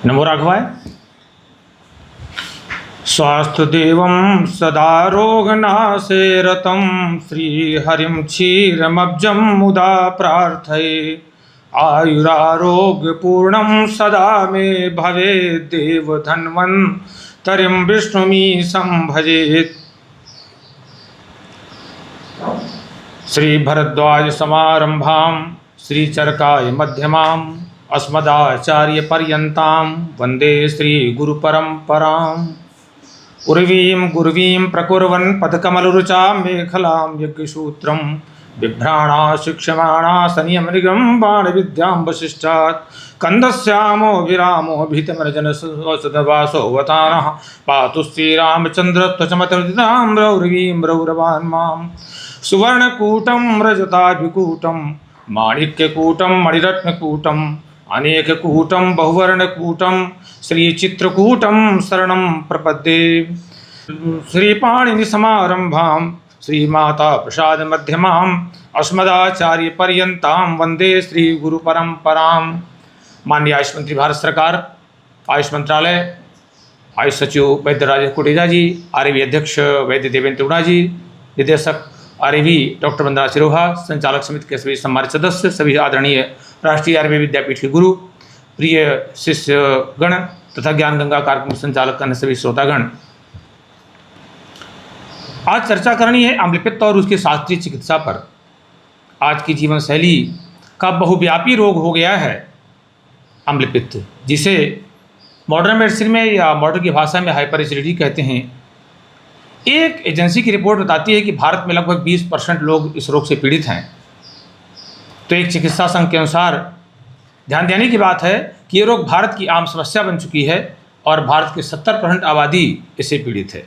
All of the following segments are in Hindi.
नमो राघवाय। स्वास्थ्यदेवं सदा रोगनाशे रतं श्रीहरिं क्षीरमब्जं मुदा प्रार्थये। आयुरारोग्यपूर्णं सदा मे भवेद्देव धन्वन्तरिं विष्णुमीशं भजेत्। श्रीभरद्वाज समारंभां श्रीचरकाय मध्यमाम् अस्मदाचार्यपर्यन्तां वन्दे श्रीगुरुपरम्पराम्। उर्वीं गुर्वीं प्रकुर्वन् पदकमलरुचा मेखलां यज्ञसूत्रं बिभ्राणा शिक्ष्यमाणा संयमनिगं बाणविद्यां वसिष्ठात्। कन्दस्यामो विरामो भीतमर्जनसदवासोऽवतारः पातु श्रीरामचन्द्रत्वचमतमृतां रौरवीं रौरवान् मां। सुवर्णकूटं रजताभिकूटं माणिक्यकूटं मणिरत्नकूटं अनेककूटं बहुवर्णकूटं श्रीचित्रकूटं शरणं प्रपद्ये। श्रीपाणिनिसमारम्भां श्रीमाता प्रसादमध्यमाम् अस्मदाचार्यपर्यन्तां वन्दे श्रीगुरुपरम्परां। माननीय आयुष मंत्री भारत सरकार, आयुष मंत्रालय, आयुष सचिव वैद्य राजेश कोटेचा जी, आरएवी अध्यक्ष वैद्य देवेंद्र उड़ा जी, निदेशक आरएवी डॉक्टर वंदना सिरोहा, संचालक समिति के सभी सम्मानित सदस्य, सभी आदरणीय राष्ट्रीय आयुर्वेद विद्यापीठ के गुरु, प्रिय शिष्यगण तथा ज्ञान गंगा कार्यक्रम संचालक अन्य सभी श्रोतागण, आज चर्चा करनी है अम्लपित्त और उसकी शास्त्रीय चिकित्सा पर। आज की जीवन शैली का बहुव्यापी रोग हो गया है अम्लपित्त, जिसे मॉडर्न मेडिसिन में या मॉडर्न की भाषा में हाइपर एसिडिटी कहते हैं। एक एजेंसी की रिपोर्ट बताती है कि भारत में लगभग 20% लोग इस रोग से पीड़ित हैं। तो एक चिकित्सा संघ के अनुसार ध्यान देने की बात है कि ये रोग भारत की आम समस्या बन चुकी है और भारत की 70% आबादी इससे पीड़ित है।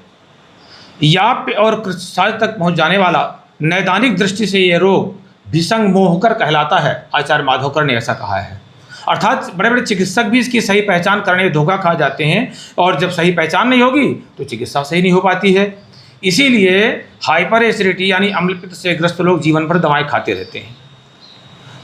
याप और कृषि तक पहुंच जाने वाला नैदानिक दृष्टि से ये रोग विसंग मोहकर कहलाता है। आचार्य माधवकर ने ऐसा कहा है। अर्थात बड़े बड़े चिकित्सक भी इसकी सही पहचान करने में धोखा खा जाते हैं और जब सही पहचान नहीं होगी तो चिकित्सा सही नहीं हो पाती है। इसीलिए हाइपर एसिडिटी यानी अम्लपित्त से ग्रस्त लोग जीवन भर दवाएं खाते रहते हैं।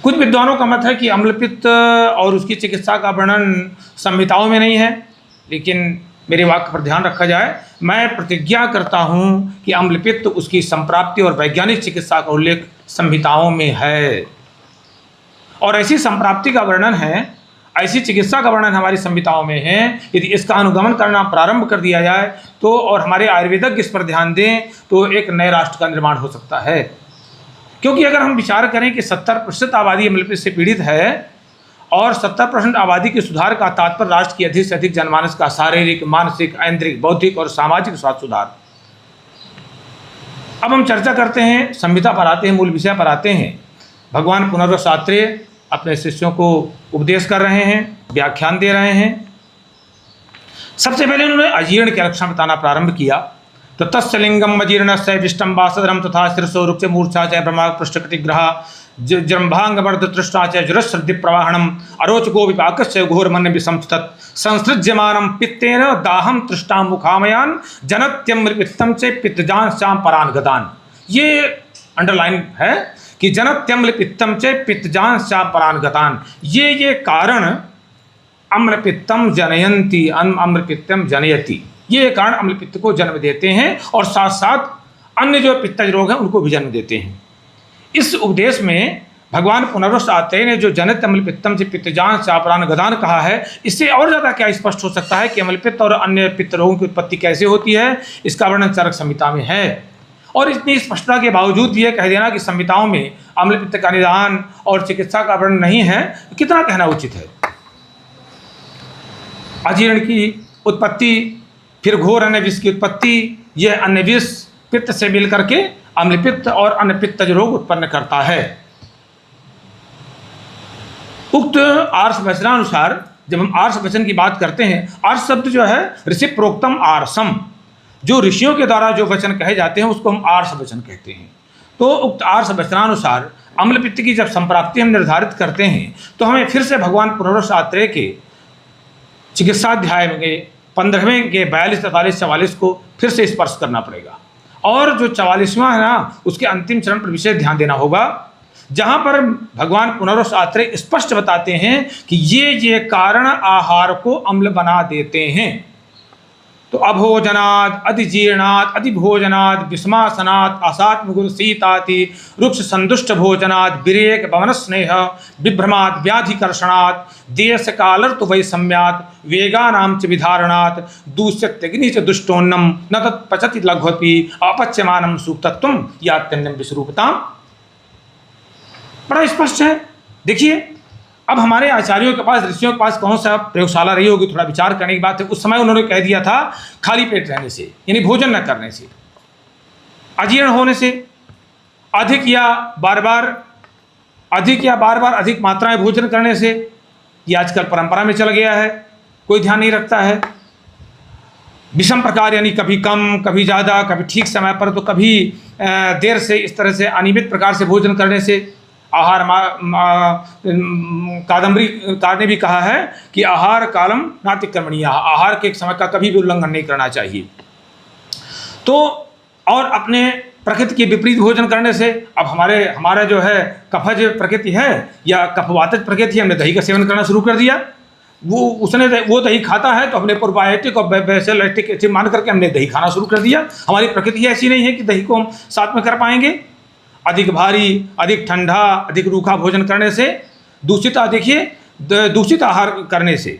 कुछ विद्वानों का मत है कि अम्लपित्त और उसकी चिकित्सा का वर्णन संहिताओं में नहीं है, लेकिन मेरे वाक्य पर ध्यान रखा जाए। मैं प्रतिज्ञा करता हूं कि अम्लपित्त, उसकी संप्राप्ति और वैज्ञानिक चिकित्सा का उल्लेख संहिताओं में है और ऐसी संप्राप्ति का वर्णन है, ऐसी चिकित्सा का वर्णन हमारी संहिताओं में है। यदि इसका अनुगमन करना प्रारंभ कर दिया जाए तो और हमारे आयुर्वेदज्ञ इस पर ध्यान दें तो एक नए राष्ट्र का निर्माण हो सकता है। क्योंकि अगर हम विचार करें कि 70% आबादी अम्लपित्त से पीड़ित है और 70% आबादी के सुधार का तात्पर्य राष्ट्र की अधिक से अधिक जनमानस का शारीरिक, मानसिक, ऐन्द्रिक, बौद्धिक और सामाजिक स्वास्थ्य सुधार। अब हम चर्चा करते हैं, संहिता पर आते हैं, मूल विषय पर आते हैं। भगवान पुनर्वस आत्रेय अपने शिष्यों को उपदेश कर रहे हैं, व्याख्यान दे रहे हैं। सबसे पहले उन्होंने अजीर्ण के लक्षण बताना प्रारंभ किया। तो तस्य लिंगम अजीर्णस्य विष्टम वासदरम तथा शिरसो रुक्ष मूर्छा च ब्रह्मा पृष्ठकटिग्रह जृंभांग मर्द तृष्णा च जुरश्रद्धि प्रवाहणम अरोचको विपाकस्य घोरमन्य विसंस्तत् संसृज्यमानं पित्तेन दाहम तृष्णा मुखामयान जनत्यम्लपित्तम च पित्तजांश्चां परान गदान। ये अंडरलाइन है कि जनत्यम्लपित्तम च पित्तजांश्चां परान गतान। ये कारण अम्लपित्तम जनयंती, अम्लपित्तम जनयति, ये कारण अम्लपित्त को जन्म देते हैं और साथ साथ अन्य जो पित्तज रोग हैं उनको भी जन्म देते हैं। इस उपदेश में भगवान पुनर्वस आत्रेय ने जो जनत अम्लपित्तम से पित्तजान चापरान गदान कहा है, इससे और ज़्यादा क्या स्पष्ट हो सकता है कि अम्लपित्त और अन्य पित्त रोगों की उत्पत्ति कैसे होती है। इसका वर्णन चरक संहिता में है। और इतनी स्पष्टता के बावजूद भी यह कह देना कि संहिताओं में अम्लपित्त का निदान और चिकित्सा का वर्णन नहीं है, कितना कहना उचित है। अजीर्ण की उत्पत्ति, फिर घोर अन्य विष की उत्पत्ति, यह अन्य विष पित्त से मिल करके अम्लपित्त और अन्य पित्तज रोग उत्पन्न करता है। उक्त आर्ष वचनानुसार जब हम आर्ष वचन की बात करते हैं, आर्ष शब्द जो है ऋषि प्रोक्तम आर्षम, जो ऋषियों के द्वारा जो वचन कहे जाते हैं उसको हम आर्ष वचन कहते हैं। तो उक्त आर्ष वचनानुसार अम्लपित्त की जब संप्राप्ति हम निर्धारित करते हैं तो हमें फिर से भगवान पुनर्वस आत्रेय के चिकित्साध्याय में 15वें के 42, 43, 44 को फिर से स्पर्श करना पड़ेगा। और जो 44वां है ना, उसके अंतिम चरण पर विशेष ध्यान देना होगा। जहाँ पर भगवान पुनरुस आत्रेय स्पष्ट बताते हैं कि ये कारण आहार को अम्ल बना देते हैं। तो अभोजनाद, अधिजीर्णाद, अधिभोजनाद, विषमासनाद, असात्मगुरुसीताति, रुक्ष संदुष्ट भोजनाद, विरेक भवन स्नेह, विभ्रमाद, व्याधिकर्षणात्, देश कालर्त वैषम्यात्, वेगानां च विधारणात्, दूष्यत्यग्नि च दुष्टोन्नम न तत्पचति लघ्वपि अपच्यमानं सूक्तत्वं यात्यन्यं विस्वरूपताम्। बड़ा स्पष्ट है। देखिए, अब हमारे आचार्यों के पास, ऋषियों के पास कौन सा प्रयोगशाला रही होगी, थोड़ा विचार करने की बात है। उस समय उन्होंने कह दिया था खाली पेट रहने से, यानी भोजन न करने से, अजीर्ण होने से, अधिक या बार बार अधिक मात्रा में भोजन करने से, ये आजकल परंपरा में चल गया है, कोई ध्यान नहीं रखता है। विषम प्रकार, यानी कभी कम, कभी ज़्यादा, कभी ठीक समय पर तो कभी देर से, इस तरह से अनियमित प्रकार से भोजन करने से आहार कादम्बरीकार ने भी कहा है कि आहार कालम नातिक्रमणीय, आहार के एक समय का कभी भी उल्लंघन नहीं करना चाहिए। तो और अपने प्रकृति के विपरीत भोजन करने से, अब हमारा जो है कफज प्रकृति है या कफवातज प्रकृति है, हमने दही का सेवन करना शुरू कर दिया। वो दही खाता है तो हमने प्रोबायोटिक और बेसिलैक्टिक एसिड मान करके हमने दही खाना शुरू कर दिया। हमारी प्रकृति ऐसी नहीं है कि दही को हम साथ में कर पाएंगे। अधिक भारी, अधिक ठंडा, अधिक रूखा भोजन करने से, दूषित आहार करने से,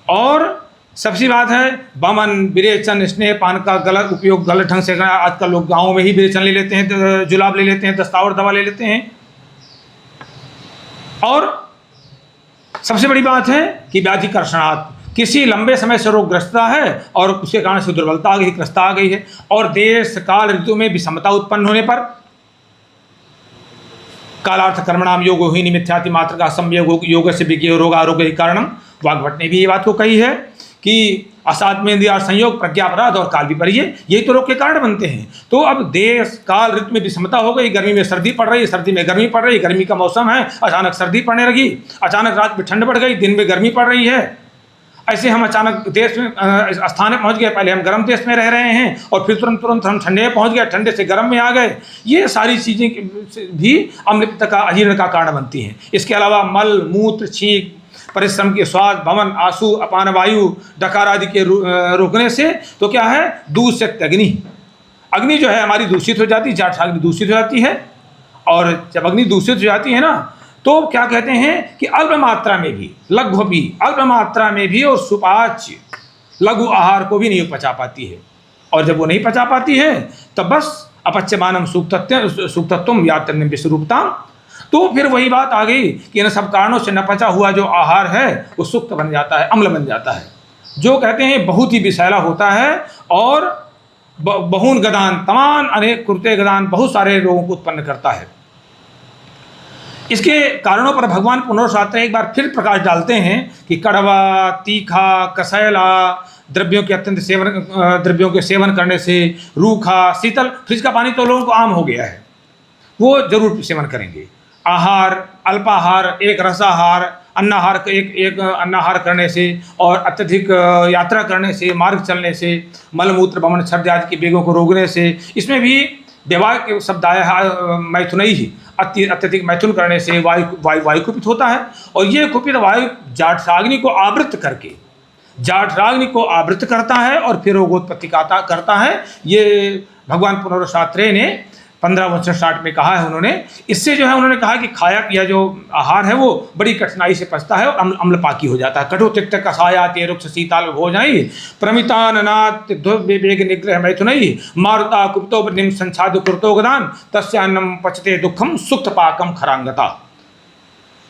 और सबसे बात है बमन, विरेचन, स्नेह पान का गलत उपयोग, गलत ढंग से करना। आजकल लोग गाँव में ही विरेचन ले लेते हैं, जुलाब ले लेते हैं, दस्तावर दवा ले लेते हैं। और सबसे बड़ी बात है कि व्याधिकर्षणात्, किसी लंबे समय से रोगग्रस्तता है और उसके कारण से दुर्बलता आ गई, ग्रस्तता आ गई है, और देश काल ऋतु में विषमता उत्पन्न होने पर, कालार्थ कर्मणाम योगो ही निमित्थ्याति मात्र का संयोग योग से विज्ञेय रोग आरोग्य कारणम। वाग्भट ने भी ये बात को कही है कि असाध्य संयोग, प्रज्ञापराध और काल विपर्य, यही तो रोग के कारण बनते हैं। तो अब देश काल ऋतु में विषमता हो गई, गर्मी में सर्दी पड़ रही है, सर्दी में गर्मी पड़ रही है, गर्मी का मौसम है, अचानक सर्दी पड़ने लगी, अचानक रात में ठंड बढ़ गई, दिन में गर्मी पड़ रही है। ऐसे हम अचानक देश में स्थान में पहुँच गए, पहले हम गर्म देश में रह रहे हैं और फिर तुरंत हम ठंडे में पहुँच गए, ठंडे से गर्म में आ गए। ये सारी चीज़ें भी अम्लपित्त का, अजीर्ण का कारण बनती हैं। इसके अलावा मल, मूत्र, छींक, परिश्रम के स्वाद, भवन, आंसू, अपान वायु, डकार आदि के रोकने से तो क्या है, दूषित अग्नि जो है हमारी दूषित हो जाती है, जाठराग्नि दूषित हो जाती है। और जब अग्नि दूषित हो जाती है ना, तो क्या कहते हैं कि अल्प मात्रा में भी, लघु भी, अल्प मात्रा में भी और सुपाच्य लघु आहार को भी नहीं पचा पाती है। और जब वो नहीं पचा पाती है तब बस अपच्यमानम सूक्तत्वम यात्यन्यं विस्वरूपताम्। तो फिर वही बात आ गई कि इन सब कारणों से न पचा हुआ जो आहार है वो सुक्त बन जाता है, अम्ल बन जाता है, जो कहते हैं बहुत ही विषैला होता है और बहुन गदान, तमाम अनेक कुर्ते गदान, बहुत सारे रोगों को उत्पन्न करता है। इसके कारणों पर भगवान पुनरुस आत्रेय एक बार फिर प्रकाश डालते हैं कि कड़वा, तीखा, कसैला द्रव्यों के सेवन करने से, रूखा, शीतल, फ्रिज का पानी तो लोगों को आम हो गया है, वो जरूर सेवन करेंगे। आहार, अल्पाहार, एक रसाहार, अन्नाहार, एक अन्नाहार करने से और अत्यधिक यात्रा करने से, मार्ग चलने से, मलमूत्र, भवन, छर्द आदि के वेगों को रोकने से, इसमें भी व्यवहार के शब्द आया है मैथुन ही, अत्यधिक मैथुन करने से वायु कुपित होता है। और ये कुपित वायु जाठराग्नि को आवृत करता है और फिर रोगोत्पत्ति करता है। ये भगवान पुनरुस आत्रेय ने 15:60 में कहा है उन्होंने। इससे जो है उन्होंने कहा कि खाया पिया जो आहार है वो बड़ी कठिनाई से पचता है और अम्लपाकी हो जाता है। कटु तिक्त कषायाति रुक्ष शीताल भोजनई प्रमिताननात् वेग निग्रह मैथुनई मारुता कुप्तो निम संछाद कृतो गदान तस्यान्नम पचते दुखम सुक्त पाकम खरांगता।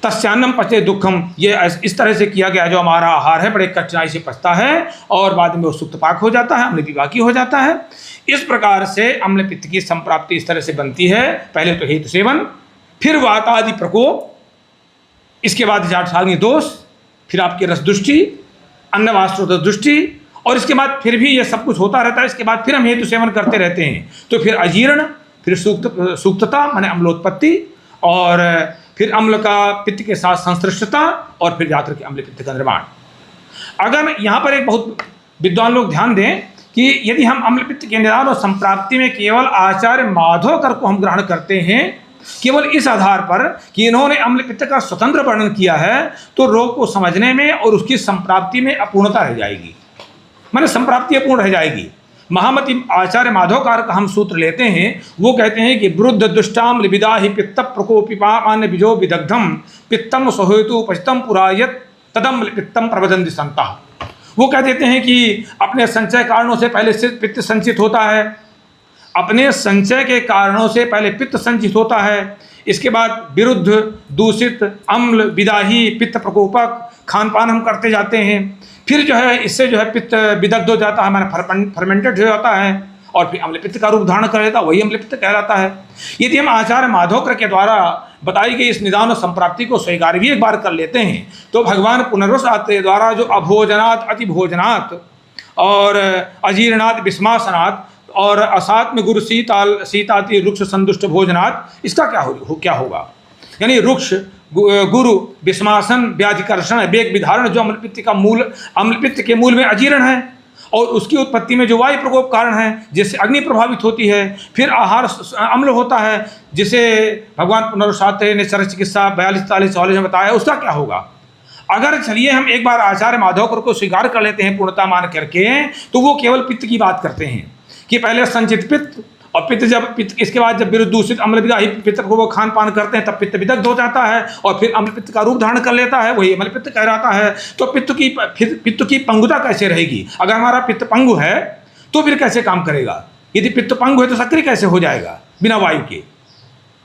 तस्यान्नम पचते दुखम, ये इस तरह से किया गया जो हमारा आहार है बड़े कठिनाई से पचता है और बाद में वो सुक्त पाक हो जाता है, अम्लविपाकी हो जाता है। इस प्रकार से अम्ल पित्त की संप्राप्ति इस तरह से बनती है। पहले तो हेतु सेवन, फिर वातादि प्रकोप, इसके बाद जाठराग्नि दोष, फिर आपकी रस दृष्टि, अन्नवास्त्र दृष्टि, और इसके बाद फिर भी ये सब कुछ होता रहता है। इसके बाद फिर हम हेतु सेवन करते रहते हैं तो फिर अजीर्ण, फिर सूक्तता माने अम्लोत्पत्ति, और फिर अम्ल का पित्त के साथ संश्लिष्टता, और फिर जाकर के अम्ल पित्त का निर्माण। अगर यहाँ पर एक बहुत विद्वान लोग ध्यान दें कि यदि हम अम्ल पित्त के निदान और संप्राप्ति में केवल आचार्य माधवकर को हम ग्रहण करते हैं केवल इस आधार पर कि इन्होंने अम्ल पित्त का स्वतंत्र वर्णन किया है तो रोग को समझने में और उसकी संप्राप्ति में अपूर्णता रह जाएगी, माने संप्राप्ति अपूर्ण रह जाएगी। महामति आचार्य माधवकार का हम सूत्र लेते हैं, वो कहते हैं कि वृद्ध दुष्टाम्ल विदाहि पित्त प्रकोपिपान बीजो विदग्धम पित्तम सहेतु पचितम पुरायत तदम्ल पित्तम प्रवदन्ति संता। वो कह देते हैं कि अपने संचय कारणों से पहले से पित्त संचित होता है, अपने संचय के कारणों से पहले पित्त संचित होता है, इसके बाद विरुद्ध दूषित अम्ल विदाही पित्त प्रकोपक खान पान हम करते जाते हैं, फिर जो है इससे जो है पित्त विदग्ध हो जाता है, माने फर्मेंटेड हो जाता है और फिर अम्ल पित्त का रूप धारण कर लेता है, वही अम्ल पित्त कहलाता है। यदि हम आचार्य माधवकर के द्वारा बताई गई इस निदान और संप्राप्ति को स्वीकार भी एक बार कर लेते हैं तो भगवान पुनर्वस आत्रेय द्वारा जो अभोजनात् अतिभोजनात् और अजीर्णात् विस्मासनात् और असात्म गुरु सीताति रुक्ष संदुष्ट भोजनात्, इसका क्या होगा, यानी रुक्ष गुरु विस्मासन व्याधिकर्षण वेग विधारण जो अम्लपित्त का मूल, अम्लपित्त के मूल में अजीर्ण है और उसकी उत्पत्ति में जो वायु प्रकोप कारण है जिससे अग्नि प्रभावित होती है, फिर आहार अम्ल होता है जिसे भगवान पुनर्वस आत्रेय ने शरय चिकित्सा 42-43 में बताया, उसका क्या होगा। अगर चलिए हम एक बार आचार्य माधवकर को स्वीकार कर लेते हैं पूर्णता मान करके, तो वो केवल पित्त की बात करते हैं कि पहले संचित पित्त और पित्त जब पित्त इसके बाद जब विरुद्ध दूषित अम्ल विदाही पित्त को वो खान पान करते हैं तब पित्त विदग्ध हो जाता है और फिर अम्ल पित्त का रूप धारण कर लेता है, वही अम्ल पित्त कहलाता है। तो पित्त की पंगुता कैसे रहेगी, अगर हमारा पित्त पंगु है तो फिर कैसे काम करेगा, यदि पित्त पंगु है तो सक्रिय कैसे हो जाएगा बिना वायु के,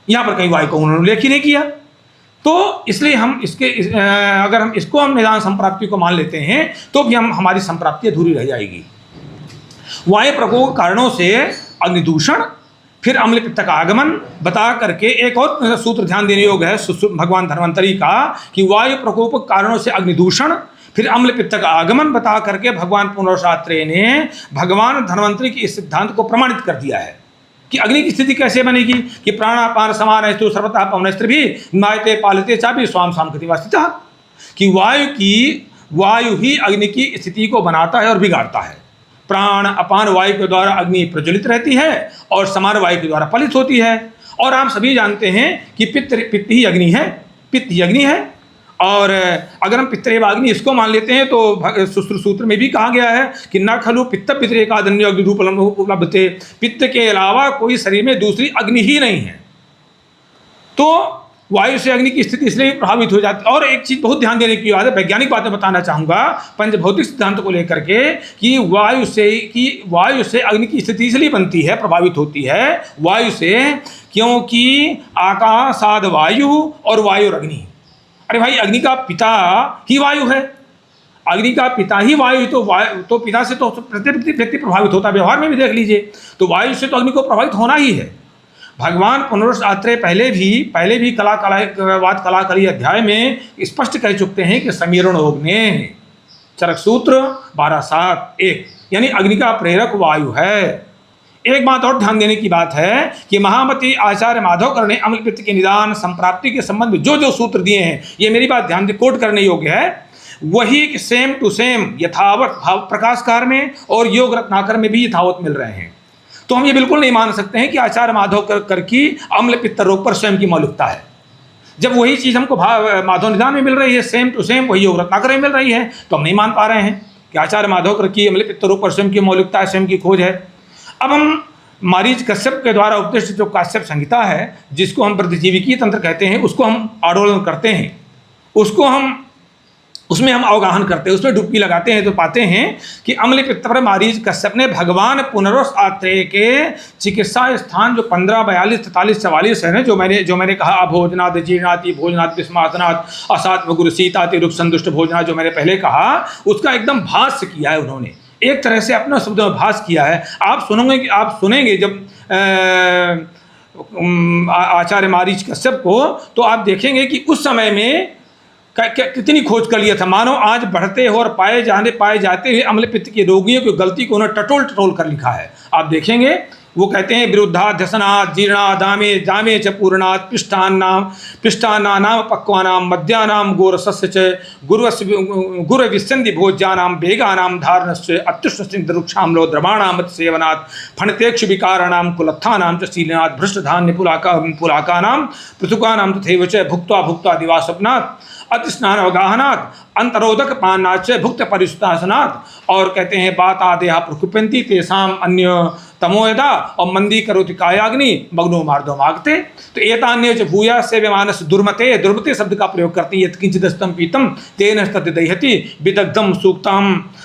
यहाँ पर कहीं वायु को उन्होंने उल्लेख ही नहीं किया। तो इसलिए हम अगर हम इसको हम निदान संप्राप्ति को मान लेते हैं तो भी हमारी संप्राप्ति अधूरी रह जाएगी। वायु प्रकोप कारणों से अग्निदूषण, फिर अम्ल पित्त का आगमन बता करके एक और सूत्र ध्यान देने योग्य है भगवान धन्वंतरी का कि वायु प्रकोप कारणों से अग्निदूषण, फिर अम्ल पित्त का आगमन बता करके भगवान पुनर्वस आत्रेय ने भगवान धन्वंतरी के इस सिद्धांत को प्रमाणित कर दिया है कि अग्नि की स्थिति कैसे बनेगी कि प्राणापान समान है तो सर्वतः पवनस्त्र भी नायते पालते चापी स्वाम साम कृतिवास्थितः, कि वायु ही अग्नि की स्थिति को बनाता है और बिगाड़ता है। प्राण अपान वायु के द्वारा अग्नि प्रज्वलित रहती है और समान वायु के द्वारा पलित होती है। और आप सभी जानते हैं कि पित्त ही अग्नि है, पित्त ही अग्नि है। और अगर हम पित्तरेव अग्नि इसको मान लेते हैं तो सूत्र में भी कहा गया है कि न खलु पित्त पितरेकादन्य अग्नि रूप उपलब्धते, पित्त के अलावा कोई शरीर में दूसरी अग्नि ही नहीं है। तो वायु से अग्नि की स्थिति इसलिए प्रभावित हो जाती है। और एक चीज़ बहुत ध्यान देने की बात है, वैज्ञानिक बातें बताना चाहूँगा पंचभौतिक सिद्धांत को लेकर के कि वायु से अग्नि की स्थिति इसलिए बनती है, प्रभावित होती है वायु से, क्योंकि आकाशाद वायु और वायु अग्नि। अरे भाई, अग्नि का पिता ही वायु है, अग्नि का पिता ही वायु, तो पिता से तो प्रत्येक व्यक्ति प्रभावित होता है, व्यवहार में भी देख लीजिए, तो वायु से तो अग्नि को प्रभावित होना ही है। भगवान पुनर्वस आत्रेय पहले भी कलाकली अध्याय में स्पष्ट कह चुके हैं कि समीरण अग्ने, चरक सूत्र 12.7.1, यानी अग्नि का प्रेरक वायु है। एक बात और ध्यान देने की बात है कि महामति आचार्य माधवकर ने अम्ल पित्त के निदान संप्राप्ति के संबंध में जो सूत्र दिए हैं, ये मेरी बात ध्यान दे कोट करने योग्य है, वही सेम टू सेम यथावत भाव प्रकाशकार में और योग रत्नाकर में भी यथावत मिल रहे हैं। तो हम ये बिल्कुल नहीं मान सकते हैं कि आचार्य माधवकर की अम्ल पित्त रोग पर स्वयं की मौलिकता है, जब वही चीज़ हमको माधव निदान में मिल रही है, सेम टू सेम वही योग रत्नाकर में मिल रही है, तो हम नहीं मान पा रहे हैं कि आचार्य माधवकर की अम्ल पित्त रोग पर स्वयं की मौलिकता है, स्वयं की खोज है। अब हम मारीच कश्यप के द्वारा उपदिष्ट जो काश्यप संहिता है, जिसको हम प्रतिजीविकी तंत्र कहते हैं, उसको हम आडोलन करते हैं, उसमें हम अवगाहन करते हैं, उसमें डुबकी लगाते हैं, तो पाते हैं कि अम्ल पित्त पर मारीच कश्यप ने भगवान पुनर्वस आत्रेय के चिकित्सा स्थान जो 15, 42, 43, 44 है ना, जो मैंने कहा अभोजनात् जीर्णाति भोजनात् विस्मासनात् असात्म गुरु सीताति रुक्ष संदुष्ट भोजनात्, जो मैंने पहले कहा, उसका एकदम भाष्य किया है उन्होंने, एक तरह से अपने शब्दों में भाष्य किया है। आप सुनेंगे जब आचार्य मारीच कश्यप को, तो आप देखेंगे कि उस समय में कितनी खोज कर लिया था, मानो आज बढ़ते हो और पाए जाते हुए अम्ल पित्त के रोगियों की गलती को उन्होंने टटोल कर लिखा है। आप देखेंगे वो कहते हैं विरुद्धाध्यसनात् जीर्णात् दामे दामे च पूर्णात् पिष्टान्नानाम पक्वानाम मद्यानाम गोरसस्य च गुरविस्सन्धि भोज्यानां वेगानां धारणस्य अत्युष्णसिंधरुक्षाम्लो द्रवाणां सेवनात् फणतेक्षु विकाराणां कुलत्थानां च शीलनात् भ्रष्टधान्य पुलाकानां पृथुकानां तथैव च भुक्त्वा भुक्त्वा दिवास्वप्नात् अतिस्नान अवगाहनात् अंतरोदक पानाच भुक्त परिशुतासनात्। और कहते हैं बात आदेहा प्रकुप्यन्ति तेषाम अन्य तमोयदा और मंदी करोति कायाग्नि मग्नो मार्दो मागते। तो एतान्य च भूया से विमानस दुर्मते, दुर्मते शब्द का प्रयोग करते हैं। यत्किंचिदस्तं पीतम तेन तद्दह्यति विदग्धम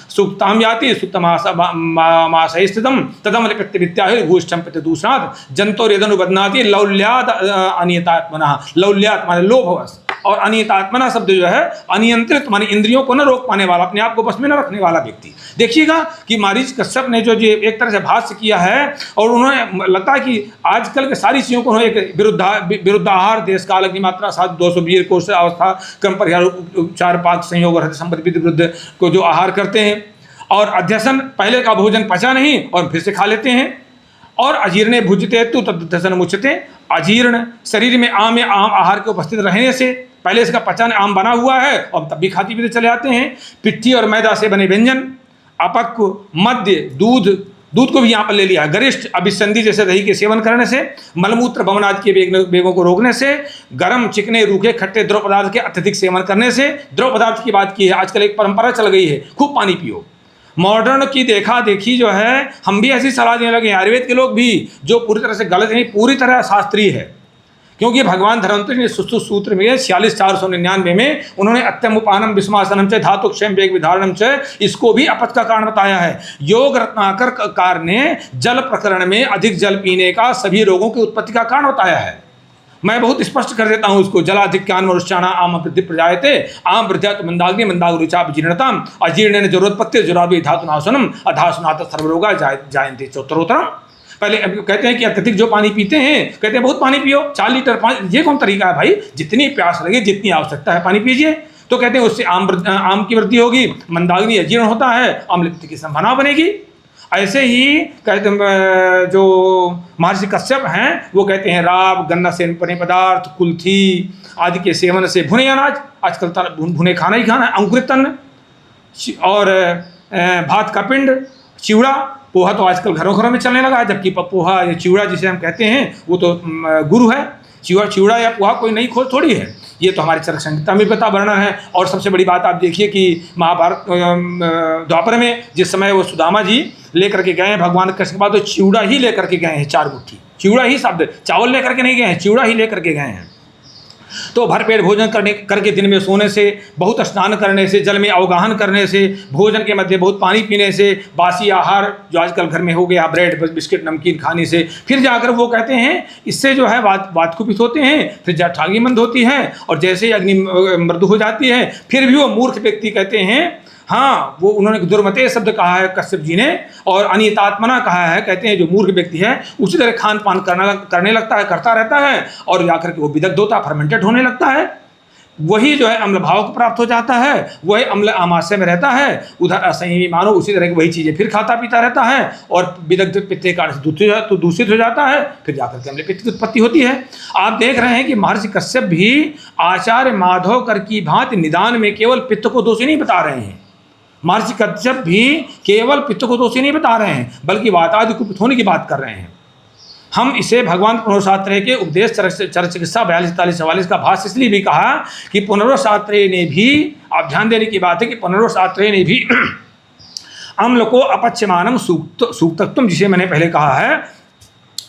सूक्ताम याति सुक्तमाशय स्थितम तदम लिप्यते विद्याहि भूष्ठम प्रत्यदूषणात् जंतोर्यदनु बध्नाति लौल्याद अनियतात्मना। लौल्यात् माने लोभवश, और अनियतात्मना शब्द जो है अनियंत्रित माने इंद्रियों को न रोक पाने वाला, अपने आप को बस में न रखने वाला व्यक्ति। देखिएगा कि मारीच कश्यप ने जो एक तरह से भाष्य किया है, और उन्होंने लगता है कि आजकल के सारी चीज़ों को उन्होंने एक विरुद्धाहार देश काल की मात्रा 220 कोश अवस्था क्रम परिहार उपचार पाक संयोग और संपत्ति विरुद्ध को जो आहार करते हैं, और अध्यसन पहले का भोजन पचा नहीं और फिर से खा लेते हैं, और अजीर्णे भुजते तु तदध्यसन मुच्यते। अजीर्ण शरीर में आम आहार के उपस्थित रहने से पहले इसका पचन आम बना हुआ है और तब भी खाते पीते चले जाते हैं। पिट्ठी और मैदा से बने व्यंजन, अपक्व, मद्य, दूध को भी यहाँ पर ले लिया है। गरिष्ठ अभिसंधि जैसे दही के सेवन करने से, मलमूत्र भवनादि के वेगों को रोकने से, गर्म चिकने रूखे खट्टे द्रव पदार्थ के अत्यधिक सेवन करने से। द्रव पदार्थ की बात की है, आजकल एक परंपरा चल गई है खूब पानी पियो। मॉडर्न की देखा देखी जो है हम भी ऐसी सलाह देने लगे, आयुर्वेद के लोग भी, जो पूरी तरह से गलत नहीं, पूरी तरह शास्त्रीय है। क्योंकि भगवान धन्वंतरि ने सुश्रुत सूत्र में 46,499 में उन्होंने अत्यम उपानम विस्मासनम च धातु क्षय वेग विधारणम च इसको भी अपच का कारण बताया है। योग रत्नाकर कार ने जल प्रकरण में अधिक जल पीने का सभी रोगों की उत्पत्ति का कारण बताया है। मैं बहुत स्पष्ट कर देता हूँ उसको। जलाधिक्यान मनुष्याना आम वृद्धि प्रजायते आम वृद्धा तो मंदाग्नि मंदाग रुचा विजीर्णता अजीर्ण जरूरत जुराबी धातु नाशनम अधासुनाथ सर्वरोगा जायंती चौतरोत्तरम। पहले कहते हैं कि अत्यधिक जो पानी पीते हैं, कहते हैं बहुत पानी पियो, 4 लीटर पानी। ये कौन तरीका है भाई? जितनी प्यास लगे, जितनी आवश्यकता है पानी पीजिए। तो कहते हैं उससे आम की वृद्धि होगी, मंदाग्नि अजीर्ण होता है, अम्लपित्त की संभावना बनेगी। ऐसे ही कहते हैं जो महर्षि कश्यप हैं वो कहते हैं राब, गन्ना से बने पदार्थ, कुल्थी आदि के सेवन से, भुने अनाज, आजकल भुने खाना ही खाना है, अंकुरित अन्न और भात का पिंड, चिवड़ा, पोहा तो आजकल घरों घरों में चलने लगा है। जबकि पोहा या चिवड़ा जिसे हम कहते हैं वो तो गुरु है। चिवड़ा या पोहा कोई नई खोज थोड़ी है, ये तो हमारे चरक संहिता में पता वर्णन है। और सबसे बड़ी बात आप देखिए कि महाभारत द्वापर में जिस समय वो सुदामा जी लेकर के गए हैं भगवान कृष्ण के बाद, तो चिवड़ा ही लेकर के गए हैं, 4 मुट्ठी चिवड़ा ही, शब्द चावल लेकर के नहीं गए हैं, चिवड़ा ही लेकर के गए हैं। तो भरपेट भोजन करके दिन में सोने से, बहुत स्नान करने से, जल में अवगाहन करने से, भोजन के मध्य बहुत पानी पीने से, बासी आहार जो आजकल घर में हो गया, ब्रेड बिस्किट नमकीन खाने से, फिर जाकर वो कहते हैं इससे जो है बात कुपित होते हैं, फिर जठागी मंद होती है, और जैसे ही अग्नि मृदु हो जाती है फिर भी वो मूर्ख व्यक्ति कहते हैं, हाँ वो उन्होंने दुर्मते शब्द कहा है कश्यप जी ने, और अनियतात्मना कहा है। कहते हैं जो मूर्ख व्यक्ति है उसी तरह खान पान करने लगता है, करता रहता है, और जाकर के वो विदग्ध होता है, फर्मेंटेड होने लगता है। वही जो है अम्ल भाव को प्राप्त हो जाता है, वही अम्ल आमाशय में रहता है, उधर असंयमी मानो उसी तरह की वही चीज़ें फिर खाता पीता रहता है, और विदग्ध पित्त कारण से दूषित हो जाता है, फिर जाकर के अम्ल पित्त की उत्पत्ति होती है। आप देख रहे हैं कि महर्षि कश्यप भी आचार्य माधवकर की भांति निदान में केवल पित्त को दोषी नहीं बता रहे हैं। महर्षि कश्यप भी केवल पित्त को दोषी नहीं बता रहे हैं, बल्कि वातादि कुपित होने की बात कर रहे हैं। हम इसे भगवान पुनर्वसुशास्त्रेय के उपदेश चरक चिकित्सा 42-44 का भाष्य इसलिए भी कहा कि पुनर्वसुशास्त्रेय ने भी, आप ध्यान देने की बात है कि पुनर्वसुशास्त्रेय ने भी अम्ल को अपच्यमानम सूक्तत्वम, जिसे मैंने पहले कहा है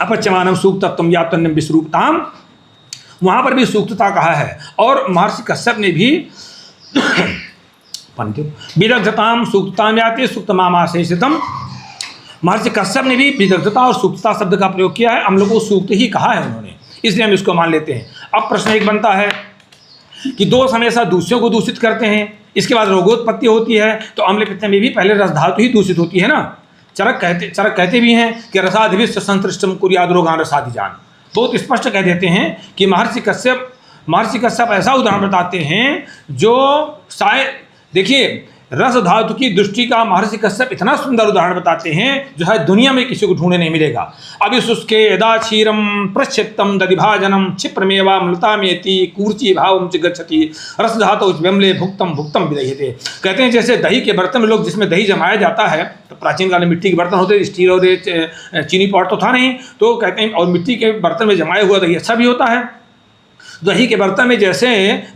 अपच्यमानम सूक्तत्वम या तन्यम विस्रूपताम, वहाँ पर भी सूक्तता कहा है। और महर्षि कश्यप ने भी विदग्धताम सूक्तताम याति सूक्तमामाशेषितम, महर्षि कश्यप ने भी विदग्धता और सूक्तता शब्द का प्रयोग किया है, हम लोग को सूक्त ही कहा है उन्होंने, इसलिए हम इसको मान लेते हैं। अब प्रश्न एक बनता है कि दोष हमेशा दूसरों को दूषित करते हैं, इसके बाद रोगोत्पत्ति होती है, तो अम्ल पित्त में भी पहले रस धातु ही दूषित होती है ना। चरक कहते भी हैं कि रसाधिविष्ट संतृष्टम कुर्याद रोगान रसाधिजान, बहुत स्पष्ट कह देते हैं कि महर्षि कश्यप ऐसा उदाहरण बताते हैं जो शायद देखिए रस धातु की दृष्टि का महर्षि कश्यप इतना सुंदर उदाहरण बताते हैं जो है दुनिया में किसी को ढूंढने नहीं मिलेगा। अभी शुष्के यदा क्षीरम प्रच्छित्तम दधिभाजनम क्षिप्रमेवा मृतामेति कूर्ची भावम च गच्छति रस धातु विमले भुक्तम भुक्तम विदह्यते। कहते हैं जैसे दही के बर्तन में लोग जिसमें दही जमाया जाता है, तो प्राचीन काल में मिट्टी के बर्तन होते, स्टील और चीनी पॉट तो था नहीं, तो कहते हैं और मिट्टी के बर्तन में जमाया हुआ दही अच्छा भी होता है। दही के बर्तन में जैसे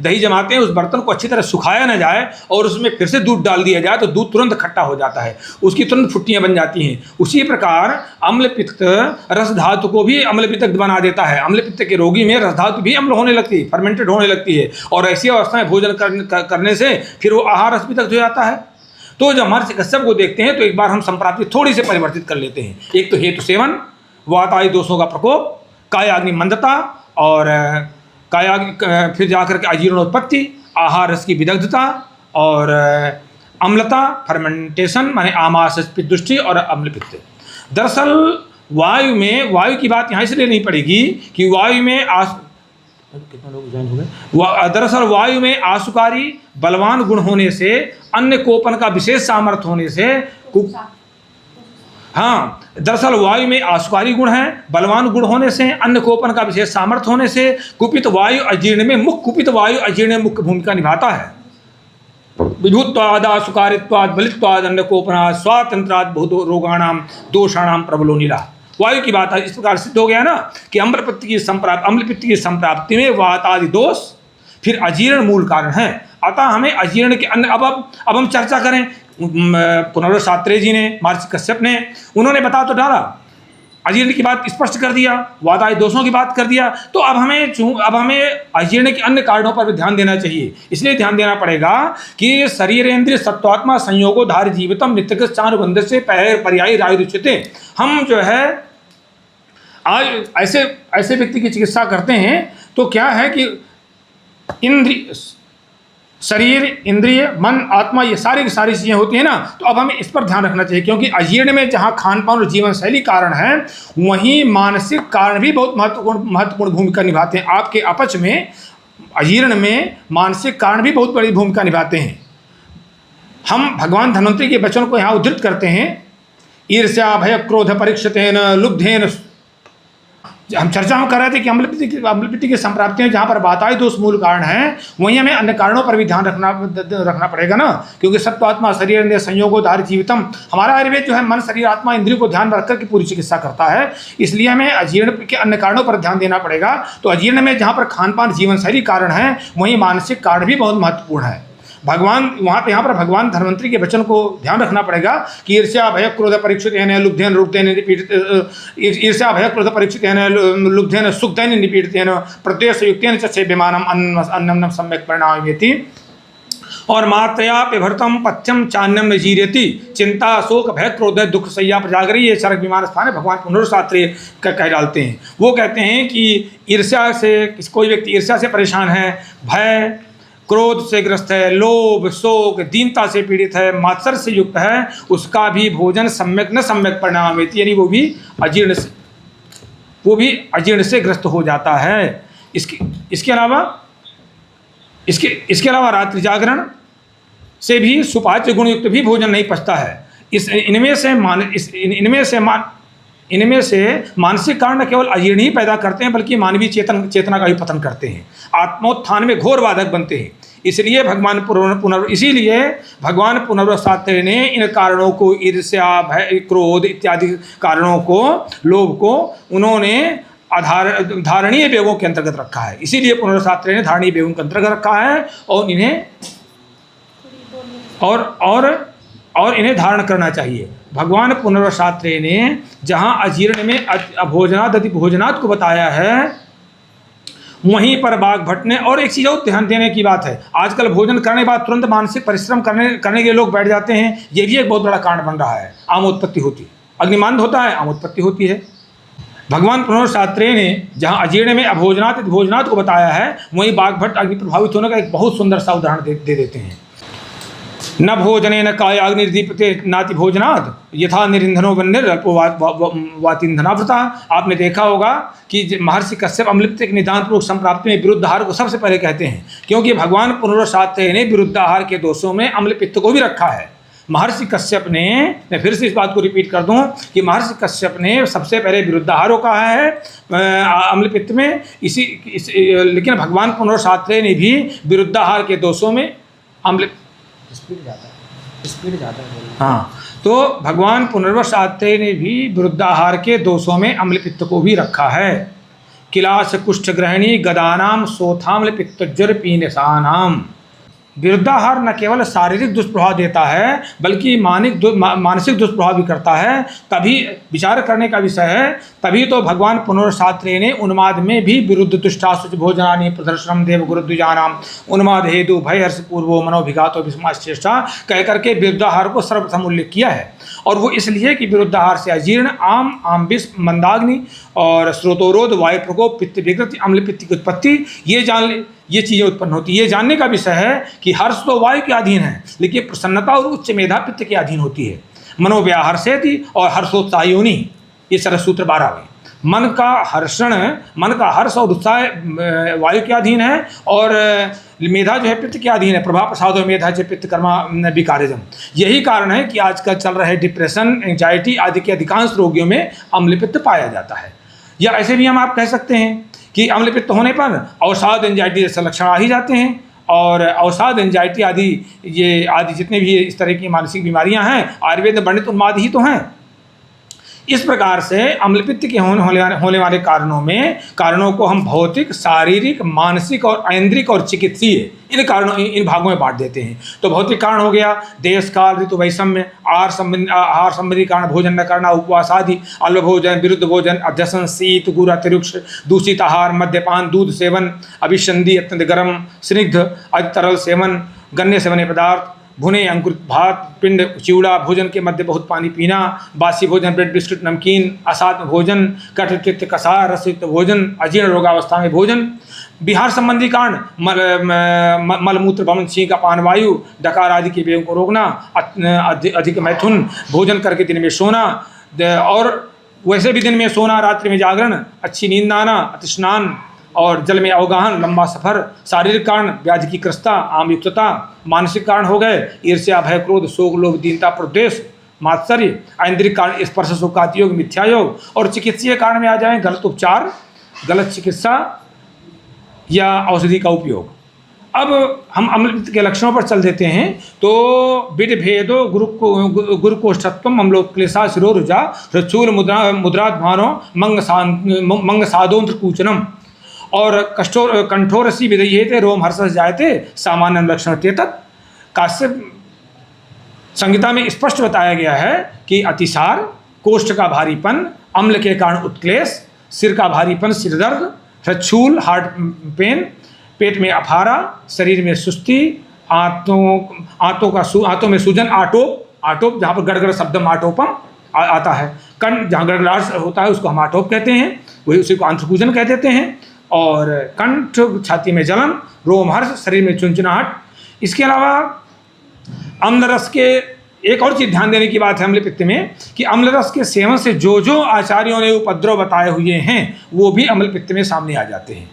दही जमाते हैं, उस बर्तन को अच्छी तरह सुखाया ना जाए और उसमें फिर से दूध डाल दिया जाए तो दूध तुरंत खट्टा हो जाता है, उसकी तुरंत फुट्टियां बन जाती हैं। उसी प्रकार अम्ल पित्त रस धातु को भी अम्ल पित्त बना देता है। अम्ल पित्त के रोगी में रस धातु भी अम्ल होने लगती है, फर्मेंटेड होने लगती है, और ऐसी अवस्था में भोजन करने से फिर वो आहार रस पित्त हो जाता है। तो जब महर्षि कश्यप को देखते हैं तो एक बार हम संप्राप्ति थोड़ी सी परिवर्तित कर लेते हैं। एक तो हेतु सेवन, वातादि दोषों का प्रकोप, कायाग्नि मंदता, और फिर जाकर के अजीर्णोत्पत्ति, आहार रस की विदग्धता, और अम्लता फर्मेंटेशन माने आमाश दृष्टि और अम्ल पित्त। दरअसल वायु की बात यहाँ इसलिए नहीं पड़ेगी कि वायु में कितने लोग ज्वाइन हो गए। दरअसल वायु में आशुकारी बलवान गुण होने से, अन्य कोपन का विशेष सामर्थ्य होने से, हाँ, दरअसल वायु में आशुकारी गुण है, बलवान गुण होने से, अन्य कोपन का विशेष सामर्थ्य होने से कुपित वायु अजीर्ण में मुख्य भूमिका निभाता है। विभुत्वाद आशुकारित्वाद बलित्वाद अन्य कोपनाद स्वातंत्राद बहुत रोगाणाम दोषाणाम प्रबलो नीला। वायु की बात इस प्रकार सिद्ध हो गया ना कि अम्ल पित्त की संप्राप्ति में वात आदि दोष, फिर अजीर्ण मूल कारण है। अतः हमें अजीर्ण के अन्य अब हम चर्चा करें। पुनर्वस शास्त्री जी ने, महर्षि कश्यप ने, उन्होंने बता तो डाला, अजीर्ण की बात स्पष्ट कर दिया, वात आदि दोषों की बात कर दिया, तो अब हमें अजीर्ण के अन्य कारणों पर भी ध्यान देना चाहिए। इसलिए ध्यान देना पड़ेगा कि शरीरेंद्रिय सत्वात्मा संयोगो धार्य जीवितम नित्यकृत चानुबंध से पर्यायी रायुरुच्यते। हम जो है आज ऐसे व्यक्ति की चिकित्सा करते हैं तो क्या है कि शरीर, इंद्रिय, मन, आत्मा, ये सारी की सारी चीज़ें होती हैं ना, तो अब हमें इस पर ध्यान रखना चाहिए, क्योंकि अजीर्ण में जहाँ खान पान और जीवन शैली कारण है, वहीं मानसिक कारण भी बहुत महत्वपूर्ण भूमिका निभाते हैं। आपके अपच में, अजीर्ण में मानसिक कारण भी बहुत बड़ी भूमिका निभाते हैं। हम भगवान धन्वंतरि के वचन को यहाँ उद्धृत करते हैं, ईर्ष्या भय क्रोध परीक्षतेन लुब्धेन। हम चर्चा कर रहे थे कि अम्लपित्त की संप्राप्ति में जहाँ पर वातादि दोष मूल कारण है, वहीं हमें अन्य कारणों पर भी ध्यान रखना पड़ेगा ना, क्योंकि सत्वात्मा शरीर इंद्रिय संयोगो धार्य जीवितम। हमारा आयुर्वेद जो है मन, शरीर, आत्मा, इंद्रियों को ध्यान रखकर के पूरी चिकित्सा करता है, इसलिए हमें अजीर्ण के अन्य कारणों पर ध्यान देना पड़ेगा। तो अजीर्ण में जहाँ पर खान पान जीवन शैली कारण है, वहीं मानसिक कारण भी बहुत महत्वपूर्ण है। यहाँ पर भगवान धन्वंतरि के वचन को ध्यान रखना पड़ेगा कि ईर्ष्या भय क्रोध परीक्षितेन लुब्धेन रुक्तेन निपीडित, ईर्ष्या भय क्रोध परीक्षितेन लुब्धेन सुक्तेन निपीडितेन प्रत्यययुक्तेन च सेव्यमानम अन्नम सम्यक् परिणामयति। और मात्रया पिभृतम पथ्यम चान्यम न जीर्यति चिंता शोक भय क्रोध दुख सय्या प्रजागरी, ये चरक विमान स्थान है। भगवान पुनर्वस शास्त्री कह डालते हैं। वो कहते हैं कि ईर्ष्या से, कोई व्यक्ति ईर्ष्या से परेशान है, भय क्रोध से ग्रस्त है, लोभ शोक दीनता से पीड़ित है, मात्सर्य से युक्त है, उसका भी भोजन सम्यक न सम्यक परिणाम है, यानी वो भी अजीर्ण से ग्रस्त हो जाता है। इसके अलावा रात्रि जागरण से भी सुपाच्य गुण युक्त भी भोजन नहीं पचता है। इनमें से मानसिक कारण न केवल अजीर्ण ही पैदा करते हैं, बल्कि मानवीय चेतना का भी पतन करते हैं, आत्मोत्थान में घोर बाधक बनते हैं। इसीलिए भगवान पुनर्वस शास्त्री ने इन कारणों को, ईर्ष्या भय क्रोध इत्यादि कारणों को, लोभ को, उन्होंने धारणीय वेगों के अंतर्गत रखा है। इसीलिए पुनर्वस शास्त्री ने धारणीय वेगों के अंतर्गत रखा है और इन्हें धारण करना चाहिए। भगवान पुनर्वस शास्त्री ने जहाँ अजीर्ण में अभोजनात् अतिभोजनात् को बताया है, वहीं पर बाघ भट्ट ने और एक चीज़ और ध्यान देने की बात है। आजकल भोजन करने के बाद तुरंत मानसिक परिश्रम करने के लोग बैठ जाते हैं, ये भी एक बहुत बड़ा कारण बन रहा है। आमोत्पत्ति होती है, अग्निमांद होता है, आमोत्पत्ति होती है। भगवान पुनर्वस शास्त्री ने जहाँ अजीर्ण में अभोजनात् अतिभोजनात् को बताया है, वहीं बाघ भट्ट अग्नि प्रभावित होने का एक बहुत सुंदर सा उदाहरण दे देते हैं। न भोजने न कायाग्निर्दीप्यते नाति भोजनात् यथा निरिंधनो वातिंधनावृता। आपने देखा होगा कि महर्षि कश्यप अम्लपित्त के निदान पूर्वक संप्राप्ति में विरुद्ध आहार को सबसे पहले कहते हैं, क्योंकि भगवान पुनरुत्थान ने विरुद्ध आहार के दोषों में अम्लपित्त को भी रखा है। महर्षि कश्यप ने, मैं फिर से इस बात को रिपीट कर दूं कि महर्षि कश्यप ने सबसे पहले विरुद्ध आहार को कहा है अम्लपित्त में, लेकिन भगवान पुनरुत्थान ने भी विरुद्ध आहार के दोषों में स्पीड ज़्यादा है। हाँ, तो भगवान पुनर्वसाते ने भी विरुद्धाहार के दोषों में अम्लपित्त को भी रखा है। किलास कुष्ठ ग्रहणी गदानाम सोथाम्ल पित्त ज्वर पीनसानाम। विरुद्धाहार न केवल शारीरिक दुष्प्रभाव देता है बल्कि मानसिक दुष्प्रभाव भी करता है। तभी विचार करने का विषय है, तभी तो भगवान पुनरुत्थान ने उन्माद में भी विरुद्ध दुष्टासुच भोजनानि प्रदर्शनम देव गुरुद्विजानाम उन्माद हेतु भय हर्ष पूर्वो मनोभिघातो विस्माश्चेष्टा कह करके विरुद्धाहार को सर्वप्रथम उल्लेख किया है। और वो इसलिए कि विरुद्धाहार से अजीर्ण आम विष मंदाग्नि और स्रोतोरोध वायु प्रकोप पित्त विकृति अम्लपित्त की उत्पत्ति ये चीज़ें उत्पन्न होती है। ये जानने का विषय है कि हर्ष तो वायु के अधीन है, लेकिन प्रसन्नता और उच्च मेधा पित्त के अधीन होती है। मनोव्याहर्षेति और हर्षोत्साह योनि, ये सरसूत्र 12वें। मन का हर्ष और उत्साह वायु के अधीन है और मेधा जो है पित्त के अधीन है। प्रभाव प्रसाद और मेधा जो पित्त कर्मा विकार्यजम। यही कारण है कि आजकल चल रहे डिप्रेशन, एंजाइटी आदि के अधिकांश रोगियों में अम्लपित्त पाया जाता है। या ऐसे भी आप कह सकते हैं कि अम्लपित्त होने पर अवसाद, एंजाइटी जैसे लक्षण आ ही जाते हैं। और अवसाद, एंजाइटी आदि जितने भी इस तरह की मानसिक बीमारियां हैं, आयुर्वेद में वर्णित उन्माद ही तो हैं। इस प्रकार से अम्लपित्त के होने वाले कारणों को हम भौतिक, शारीरिक, मानसिक और ऐन्द्रिक और चिकित्सीय इन भागों में बांट देते हैं। तो भौतिक कारण हो गया देश काल, ऋतु वैषम्य, आहार संबंधी कारण, भोजन न करना, उपवास आदि, अल्प भोजन, विरुद्ध भोजन, अध्यसन, शीत, गुर अतिरुक्ष, दूषित आहार, मद्यपान, दूध सेवन, अभिसंधि, अत्यंत गर्म, स्निग्ध अति तरल सेवन, गन्ने से बने पदार्थ, भुने अंकुरित भात, पिंड, चिवड़ा, भोजन के मध्य बहुत पानी पीना, बासी भोजन, ब्रेड, बिस्कुट, नमकीन, असात्म भोजन, कटुतिक्त कसार, रसयुक्त भोजन, अजीर्ण रोगावस्था में भोजन, विहार संबंधी कारण, मलमूत्र, भ्रमण, छींक, अपान वायु, डकार आदि के व्ययों को रोकना, अधिक मैथुन, भोजन करके दिन में सोना और वैसे भी दिन में सोना, रात्रि में जागरण, अच्छी नींद आना, अतिस्नान और जल में अवगाहन, लंबा सफर। शारीरिक कारण व्याधि की ग्रस्ता, आम युक्तता। मानसिक कारण हो गए ईर्ष्या, भय, क्रोध, शोक, लोभ, दीनता, प्रद्वेष, मात्सर्य। ऐन्द्रिक कारण स्पर्श, सुखाति योग, मिथ्या योग। और चिकित्सीय कारण में आ जाएं गलत उपचार, गलत चिकित्सा या औषधि का उपयोग। अब हम अम्लपित्त के लक्षणों पर चल देते हैं। तो विड भेदो गुरुकोष्ठत्वम अम्लोक क्लेशा शिरोरुजा रचूल मुद्राध्मानो मंग सादोंत्र कूचनम और कंठोरसी विधेयते रोम हर्ष जायते सामान्य लक्षण तेतत्। काश्यप संहिता में स्पष्ट बताया गया है कि अतिसार, कोष्ठ का भारीपन, अम्ल के कारण उत्क्लेश, सिर का भारीपन, सिरदर्द, रच्छूल, हार्ट पेन, पेट में अफारा, शरीर में सुस्ती, आंतों में सूजन, आटोप जहाँ पर गड़गड़ शब्दम आटोपम आता है। कंठ जहाँ गड़गड़ाहट होता है उसको हम आटोप कहते हैं, वही उसी को आंत्रकूजन कह देते हैं। और कंठ, छाती में जलन, रोमहर्ष, शरीर में चुनचुनाहट। इसके अलावा अम्लरस के एक और चीज़ ध्यान देने की बात है अम्लपित्त में कि अम्लरस के सेवन से जो आचार्यों ने उपद्रव बताए हुए हैं वो भी अम्लपित्त में सामने आ जाते हैं।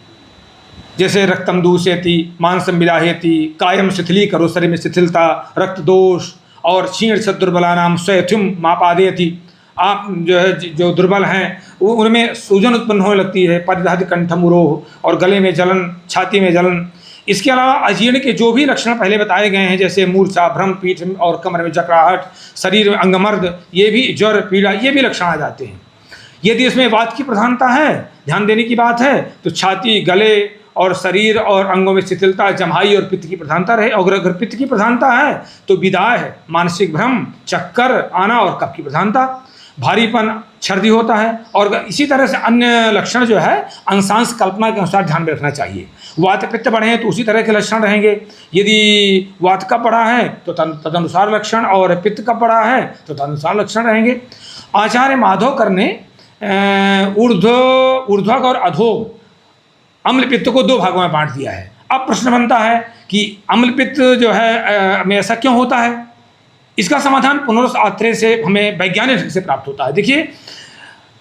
जैसे रक्तम दूषयति, मांसम विदाहयति, कायम शिथिलीकरो, शरीर में शिथिलता, रक्त दोष और क्षीण दुर्बलानाम स्वयथुम मापादयति। आप जो दुर्बल हैं उनमें सूजन उत्पन्न होने लगती है, परिदहति कंठम उरोह और गले में जलन, छाती में जलन। इसके अलावा अजीर्ण के जो भी लक्षण पहले बताए गए हैं जैसे मूर्छा, भ्रम, पीठ और कमर में जकड़ाहट, शरीर में अंगमर्द, ये भी ज्वर, पीड़ा, ये भी लक्षण आ जाते हैं। यदि इसमें वात की प्रधानता है, ध्यान देने की बात है, तो छाती, गले और शरीर और अंगों में शिथिलता, जम्हाई और पित्त की प्रधानता रहे। और अगर पित्त की प्रधानता है तो विदाय है, मानसिक भ्रम, चक्कर आना और कफ की प्रधानता, भारीपन, छर्दी होता है। और इसी तरह से अन्य लक्षण जो है अंशांश कल्पना के अनुसार ध्यान में रखना चाहिए। वात पित्त बढ़े हैं तो उसी तरह के लक्षण रहेंगे। यदि वात का बढ़ा है तो तदनुसार लक्षण, और पित्त का बढ़ा है तो तदनुसार लक्षण रहेंगे। आचार्य माधवकर ने ऊर्ध्वक और अधोग अम्लपित्त को दो भागों में बांट दिया है। अब प्रश्न बनता है कि अम्ल पित्त जो है में ऐसा क्यों होता है। इसका समाधान पुनरुस आत्रेय से हमें वैज्ञानिक ढंग से प्राप्त होता है। देखिए,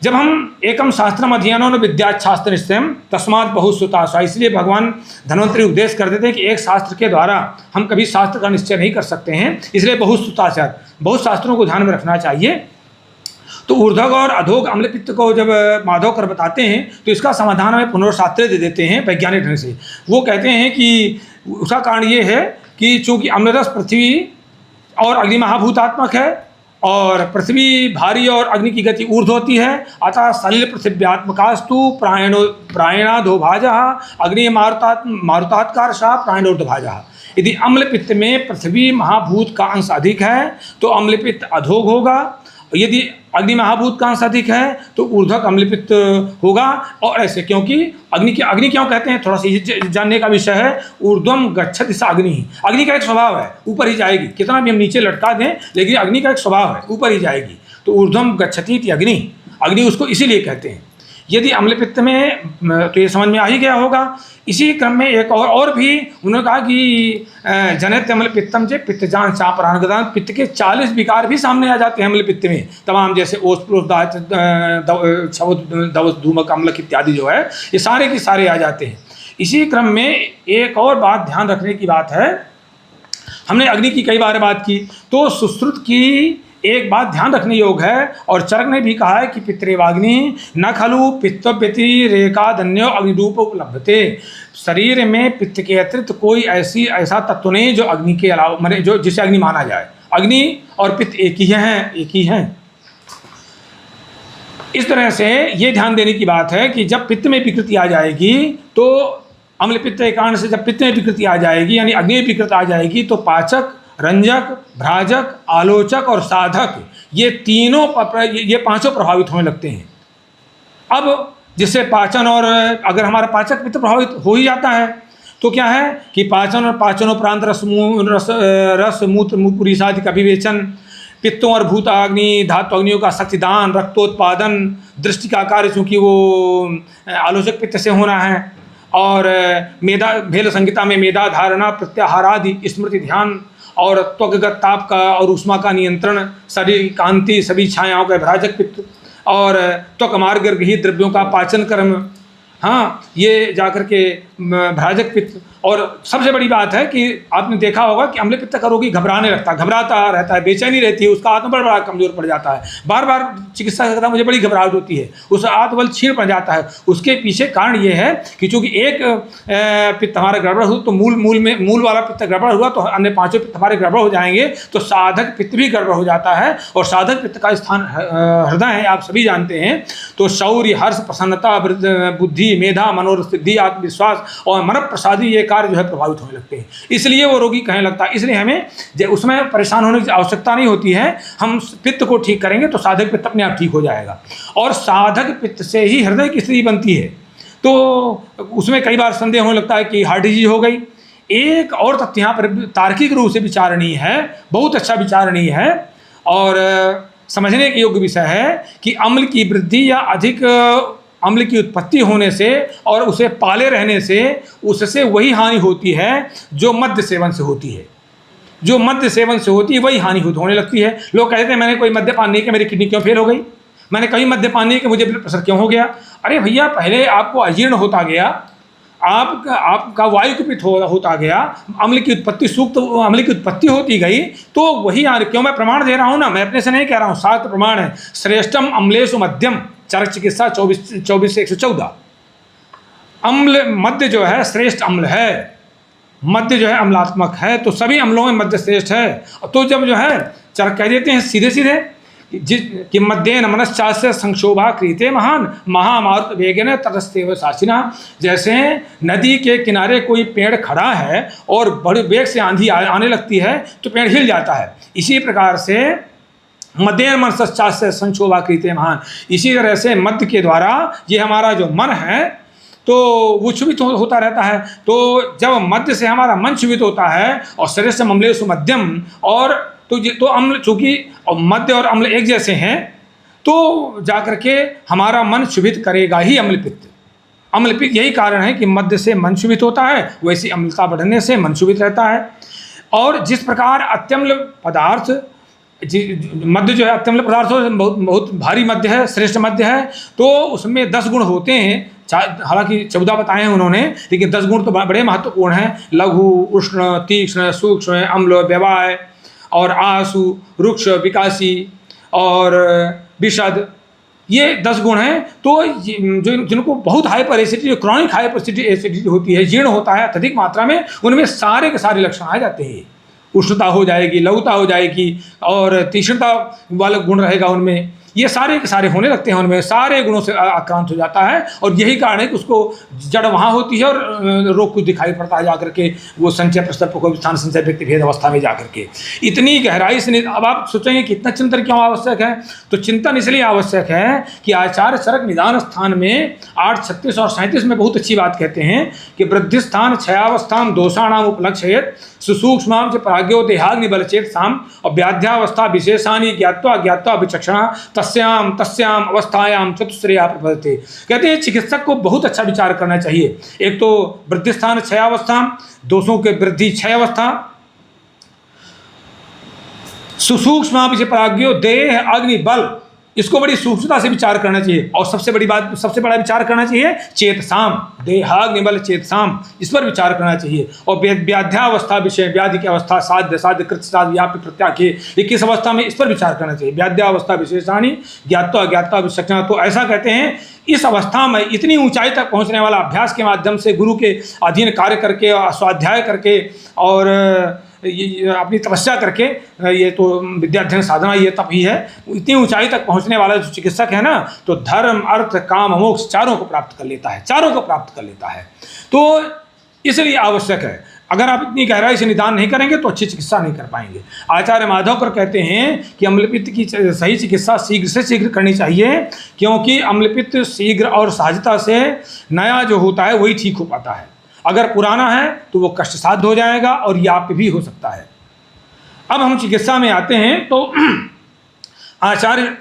जब हम एकम शास्त्रम अध्ययनों ने विद्याशास्त्र निश्चयम तस्मात् बहुश्रुता, इसलिए भगवान धन्वंतरि उपदेश करते थे कि एक शास्त्र के द्वारा हम कभी शास्त्र का निश्चय नहीं कर सकते हैं, इसलिए बहुश्रुताचार, बहुत शास्त्रों को ध्यान में रखना चाहिए। तो ऊर्ध्वग और अधोग अम्ल पित्त को जब माधवकर बताते हैं तो इसका समाधान हमें पुनरुसात्रेय दे देते हैं वैज्ञानिक ढंग से। वो कहते हैं कि उसका कारण ये है कि चूँकि अम्लरस पृथ्वी और अग्नि महाभूतात्मक है और पृथ्वी भारी और अग्नि की गति ऊर्ध्व होती है, अतः सलिल पृथिव्यात्मकास्तु प्रायणाधोभाजः अग्नि मारुतात्कारशः प्रायणोर्ध्वभाजः। यदि अम्ल पित्त में पृथ्वी महाभूत का अंश अधिक है तो अम्ल पित्त अधोग होगा, यदि अग्नि महाभूत का अंश अधिक है तो ऊर्ध्वक अम्ल पित्त होगा। और ऐसे क्योंकि अग्नि क्यों कहते हैं, थोड़ा सा जानने का विषय है। ऊर्ध्वम गच्छति स अग्नि, अग्नि का एक स्वभाव है, ऊपर ही जाएगी, कितना भी हम नीचे लटका दें लेकिन अग्नि का एक स्वभाव है, ऊपर ही जाएगी। तो ऊर्ध्वम गच्छति इति अग्नि उसको इसीलिए कहते हैं। यदि अम्ल पित्त में, तो ये समझ में आ ही गया होगा। इसी क्रम में एक और भी उन्होंने कहा कि जनित अम्ल पित्तम से पित्तजान चापरानगदान, पित्त के 40 विकार भी सामने आ जाते हैं अम्ल पित्त में तमाम, जैसे ओस्प्रोस दवस धूमक अम्लक इत्यादि जो है ये सारे के सारे आ जाते हैं। इसी क्रम में एक और बात ध्यान रखने की बात है, हमने अग्नि की कई बार बात की, तो सुश्रुत की एक बात ध्यान रखने योग्य है। और चरक ने भी कहा है कि पितृवाग्नि न खलु पित्तव्यति रेखा धन्यो अग्निरूप उपलब्धते, शरीर में पित्त के अतिरिक्त कोई ऐसा तत्व नहीं जो अग्नि के अलावा माने जो जिसे अग्नि माना जाए। अग्नि और पित्त एक ही हैं। इस तरह से ये ध्यान देने की बात है कि जब पित्त में विकृति आ जाएगी तो अम्ल पित्त के कारण से जब पित्त में विकृति आ जाएगी यानी अग्नि में विकृति आ जाएगी तो पाचक, रंजक, भ्राजक, आलोचक और साधक ये पांचों प्रभावित होने लगते हैं। अब जिससे पाचन और अगर हमारा पाचक पित्त प्रभावित हो ही जाता है तो क्या है कि पाचनोपरांत रस मूत्र पुरीसादि का विवेचन, पित्तों और भूताग्नि धातु अग्नियों का शक्तिदान, रक्तोत्पादन, दृष्टि का कार्य चूँकि वो आलोचक पित्त से होना है, और मेधा भेल संहिता में मेधा धारणा प्रत्याहारादि स्मृति ध्यान और त्वगगत ताप का और उष्मा का नियंत्रण, शरीर कांति सभी छायाओं का भ्राजक पित्त, और त्वक मार्ग गृहीत द्रव्यों का पाचन कर्म, हाँ ये जाकर के भ्राजक पित्त। और सबसे बड़ी बात है कि आपने देखा होगा कि अम्ल पित्त का रोगी घबराता रहता है, बेचैनी रहती है, उसका आत्मबल बड़ा कमजोर पड़ जाता है, बार बार चिकित्सा करता है मुझे बड़ी घबराहट होती है, उसका आत्मबल क्षीण पड़ जाता है। उसके पीछे कारण ये है कि चूँकि एक पित्त हमारा गड़बड़ हो तो मूल वाला पित्त गड़बड़ हुआ तो अन्य पाँचों पित्त हमारे गड़बड़ हो जाएंगे, तो साधक पित्त भी गड़बड़ हो जाता है। और साधक पित्त का स्थान हृदय है, आप सभी जानते हैं। तो शौर्य, हर्ष, प्रसन्नता, बुद्धि, मेधा, मनोरसिद्धि, आत्मविश्वास और मन प्रसादी ये कार्य जो है प्रभावित होने लगते हैं। इसलिए वो रोगी कहने लगता है, इसलिए हमें उसमें परेशान होने की आवश्यकता नहीं होती है, हम पित्त को ठीक करेंगे तो साधक पित्त अपने आप ठीक हो जाएगा। और साधक पित्त से ही हृदय की स्थिति बनती है, तो उसमें कई बार संदेह होने लगता है कि हार्ट डिजीज हो गई। एक और तथ्य यहाँ पर तार्किक रूप से विचारणीय है, बहुत अच्छा विचारणीय है और समझने के योग्य विषय है कि अम्ल की वृद्धि या अधिक अम्ल की उत्पत्ति होने से और उसे पाले रहने से उससे वही हानि होती है जो मद्य सेवन से होती है। जो मद्य सेवन से होती है वही हानि होने लगती है। लोग कहते हैं मैंने कोई मद्यपान नहीं किया, मेरी किडनी क्यों फेल हो गई, मैंने कभी मद्यपान नहीं किया, मुझे ब्लड प्रेशर क्यों हो गया। अरे भैया, पहले आपको अजीर्ण होता गया, आपका वायुकुपित होता गया, अम्ल की उत्पत्ति होती गई, तो वही क्यों मैं प्रमाण दे रहा हूँ ना, मैं अपने से नहीं कह रहा हूँ, शास्त्र प्रमाण है। श्रेष्ठम अम्लेषु मध्यम, चरक चिकित्सा 24 से 114। अम्ल मध्य जो है श्रेष्ठ अम्ल है, मध्य जो है अम्लात्मक है, तो सभी अम्लों में मध्य श्रेष्ठ है। तो जब जो है चरक कह देते हैं सीधे सीधे कि मध्येन मनश्चास्य संक्षोभा क्रीते महान महामारुत वेगेन तटस्थेव साचिना। जैसे नदी के किनारे कोई पेड़ खड़ा है और बड़े वेग से आंधी आने लगती है तो पेड़ हिल जाता है, इसी प्रकार से मध्येन मनश्चास्य संक्षोभा क्रीते महान, इसी तरह से मध्य के द्वारा ये हमारा जो मन है तो वो क्षुभित होता रहता है। तो जब मध्य से हमारा मन क्षुभित होता है और श्रेष्ठ अम्लेषु मध्यम, और तो अम्ल चूँकि मध्य और अम्ल एक जैसे हैं तो जाकर के हमारा मन क्षुभित करेगा ही अम्ल पित्त। अम्लपित्त यही कारण है कि मध्य से मन क्षुभित होता है, वैसी अम्लता बढ़ने से मन क्षुभित रहता है। और जिस प्रकार अत्यम्ल पदार्थ मध्य जो है अत्यम्ल पदार्थ बहुत बहुत भारी मध्य है, श्रेष्ठ मध्य है, तो उसमें 10 गुण होते हैं। हालांकि 14 बताए हैं उन्होंने, लेकिन 10 गुण तो बड़े महत्वपूर्ण हैं। लघु, उष्ण, तीक्ष्ण, सूक्ष्म, अम्ल, व्यवाय और आसु, रुक्ष, विकासी और विशद, ये 10 गुण हैं। तो जिनको बहुत hyper acidity, chronic hyper acidity होती है, जीर्ण होता है अत्यधिक मात्रा में, उनमें सारे के सारे लक्षण आ जाते हैं। उष्णता हो जाएगी, लघुता हो जाएगी और तीक्ष्णता वाला गुण रहेगा उनमें। ये सारे के सारे होने लगते हैं, उनमें सारे गुणों से आक्रांत हो जाता है। और यही कारण है कि उसको जड़ वहाँ होती है और रोग कुछ दिखाई पड़ता है जाकर के, वो संचय प्रसव को स्थान संचय व्यक्ति भेद अवस्था में जाकर के इतनी गहराई से। अब आप सोचेंगे कि इतना चिंतन क्यों आवश्यक है? तो चिंतन इसलिए आवश्यक है कि आचार्य चरक निदान स्थान में 8, 36 और 37 में बहुत अच्छी बात कहते हैं कि वृद्धि स्थान क्षयावस्थाम दोषाणाम उपलक्षयेत सुसूक्ष्मां च प्राज्ञो देहाग्नि बलचेत साम और व्याध्यावस्था विशेषानि ज्ञात्वा विचक्षणा तस्याम अवस्थायाम चतुश्रेया प्रपद्यते। कहते हैं चिकित्सक को बहुत अच्छा विचार करना चाहिए। एक तो वृद्धि स्थान क्षयावस्था, दोषों के वृद्धि क्षय अवस्था, सुसूक्ष्म प्राज्ञो देह अग्नि बल, इसको बड़ी सूक्ष्मता से विचार करना चाहिए। और सबसे बड़ा विचार करना चाहिए चेतसाम, देहाग्नि बल चेतसाम, इस पर विचार करना चाहिए। और व्याध्यावस्था विषय, व्याधि की अवस्था, साध्य कृत साध्य व्याप्य प्रत्याख्य, 21 अवस्था में इस पर विचार करना चाहिए। व्याध्यावस्था विशेषानी ज्ञात्वा विचक्षणा। तो ऐसा कहते हैं इस अवस्था में इतनी ऊंचाई तक पहुंचने वाला अभ्यास के माध्यम से, गुरु के अधीन कार्य करके, स्वाध्याय करके और ये अपनी तपस्या करके, ये तो विद्याध्ययन साधना ये तप ही है, इतनी ऊंचाई तक पहुंचने वाला जो चिकित्सक है ना, तो धर्म अर्थ काम मोक्ष चारों को प्राप्त कर लेता है, तो इसलिए आवश्यक है। अगर आप इतनी गहराई से निदान नहीं करेंगे तो अच्छी चिकित्सा नहीं कर पाएंगे। आचार्य माधवकर कहते हैं कि अम्लपित्त की सही चिकित्सा शीघ्र से शीघ्र करनी चाहिए, क्योंकि अम्लपित्त शीघ्र और सहजता से नया जो होता है वही ठीक हो पाता है। अगर पुराना है तो वो कष्टसाध्य हो जाएगा और याप्य भी हो सकता है। अब हम चिकित्सा में आते हैं तो आचार्य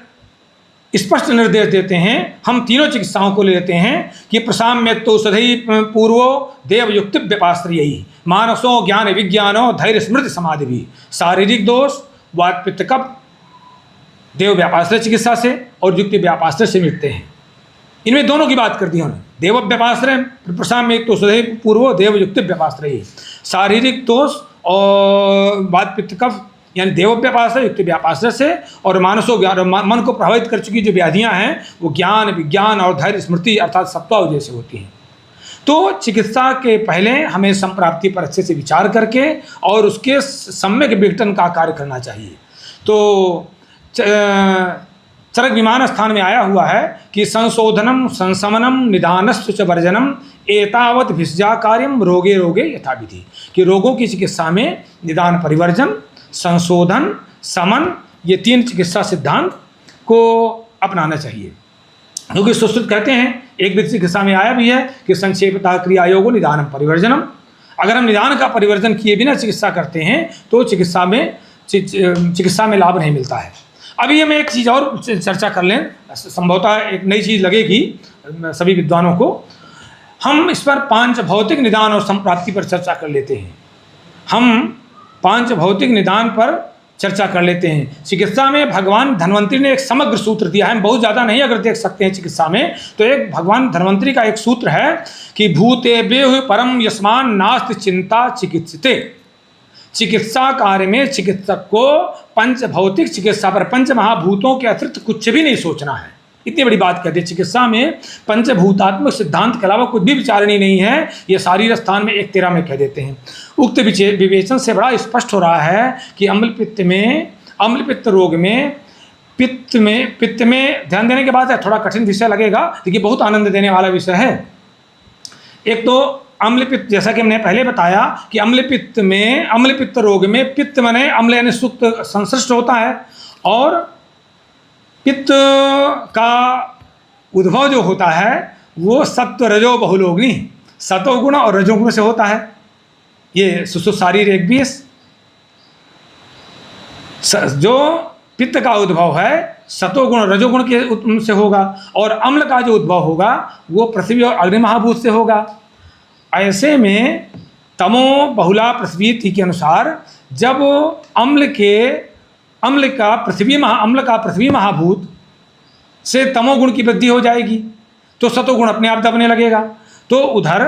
स्पष्ट निर्देश देते हैं। हम तीनों चिकित्साओं को ले लेते हैं कि प्रसाम्यत्तो सधई पूर्वो देवयुक्त व्यपाश्रयी मानसों ज्ञान विज्ञानो धैर्य स्मृति समाधि भी। शारीरिक दोष वात पित्त कफ देव व्यापाश्रय चिकित्सा से और युक्ति व्यापाश्रय से मिटते हैं। इनमें दोनों की बात कर दी उन्होंने। देव व्यापाश्रय प्रसाम्यत्तो सधई पूर्वो देवयुक्त व्यपाश्रयी, शारीरिक दोष और वात पित्त कफ यानी देव व्यापाश्रय युक्ति व्यापाश्रय से, और मानसो मन को प्रभावित कर चुकी जो व्याधियां हैं वो ज्ञान विज्ञान और धैर्य स्मृति अर्थात सत्वावजय से होती हैं। तो चिकित्सा के पहले हमें संप्राप्ति पर अच्छे से विचार करके और उसके सम्यक विघटन का कार्य करना चाहिए। तो चरक विमान स्थान में आया हुआ है कि संशोधनम संशमनम निदानस्व च वर्जनम एतावत भिषजा कार्यम रोगे रोगे यथाविधि, कि रोगों की चिकित्सा में निदान परिवर्जन संशोधन समन ये 3 चिकित्सा सिद्धांत को अपनाना चाहिए। क्योंकि सुश्रुत कहते हैं एक व्यक्ति चिकित्सा में आया भी है कि संक्षेपतः क्रियायोगो निदानम परिवर्जनम। अगर हम निदान का परिवर्जन किए बिना चिकित्सा करते हैं तो चिकित्सा में लाभ नहीं मिलता है। अभी हम एक चीज़ और चर्चा कर लें, संभवतः एक नई चीज़ लगेगी सभी विद्वानों को। हम इस पर 5 भौतिक निदान और संप्राप्ति पर चर्चा कर लेते हैं। हम 5 भौतिक निदान पर चर्चा कर लेते हैं। चिकित्सा में भगवान धन्वंतरी ने एक समग्र सूत्र दिया है। हम बहुत ज़्यादा नहीं अगर देख सकते हैं चिकित्सा में, तो एक भगवान धन्वंतरी का एक सूत्र है कि भूते बेहु परम यस्मान नास्ति चिंता चिकित्सिते। चिकित्सा कार्य में चिकित्सक को 5 भौतिक चिकित्सा पर, 5 महाभूतों के अतिरिक्त कुछ भी नहीं सोचना है। इतनी बड़ी बात कहते हैं। चिकित्सा में पंचभूतात्मक सिद्धांत के अलावा कुछ भी विचारणी नहीं है। ये शारीर स्थान में 1:13 में कह देते हैं। उक्त विवेचन से बड़ा स्पष्ट हो रहा है कि अम्लपित्त रोग में पित्त में ध्यान देने के बाद है, थोड़ा कठिन विषय लगेगा लेकिन बहुत आनंद देने वाला विषय है। एक तो अम्लपित्त, जैसा कि हमने पहले बताया कि अम्लपित्त रोग में पित्त माने अम्ल यानी सुक्त संश्लिष्ट होता है, और पित्त का उद्भव जो होता है वो सत्व रजो बहुलोग्नि, सतोगुण और रजोगुण से होता है। ये सुश्रुत शारीर 21 जो पित्त का उद्भव है सतोगुण रजोगुण के से होगा, और अम्ल का जो उद्भव होगा वो पृथ्वी और अग्नि महाभूत से होगा। ऐसे में तमो बहुला पृथ्वी के अनुसार जब अम्ल का पृथ्वी महाभूत से तमोगुण की वृद्धि हो जाएगी तो सतोगुण अपने आप दबने लगेगा। तो उधर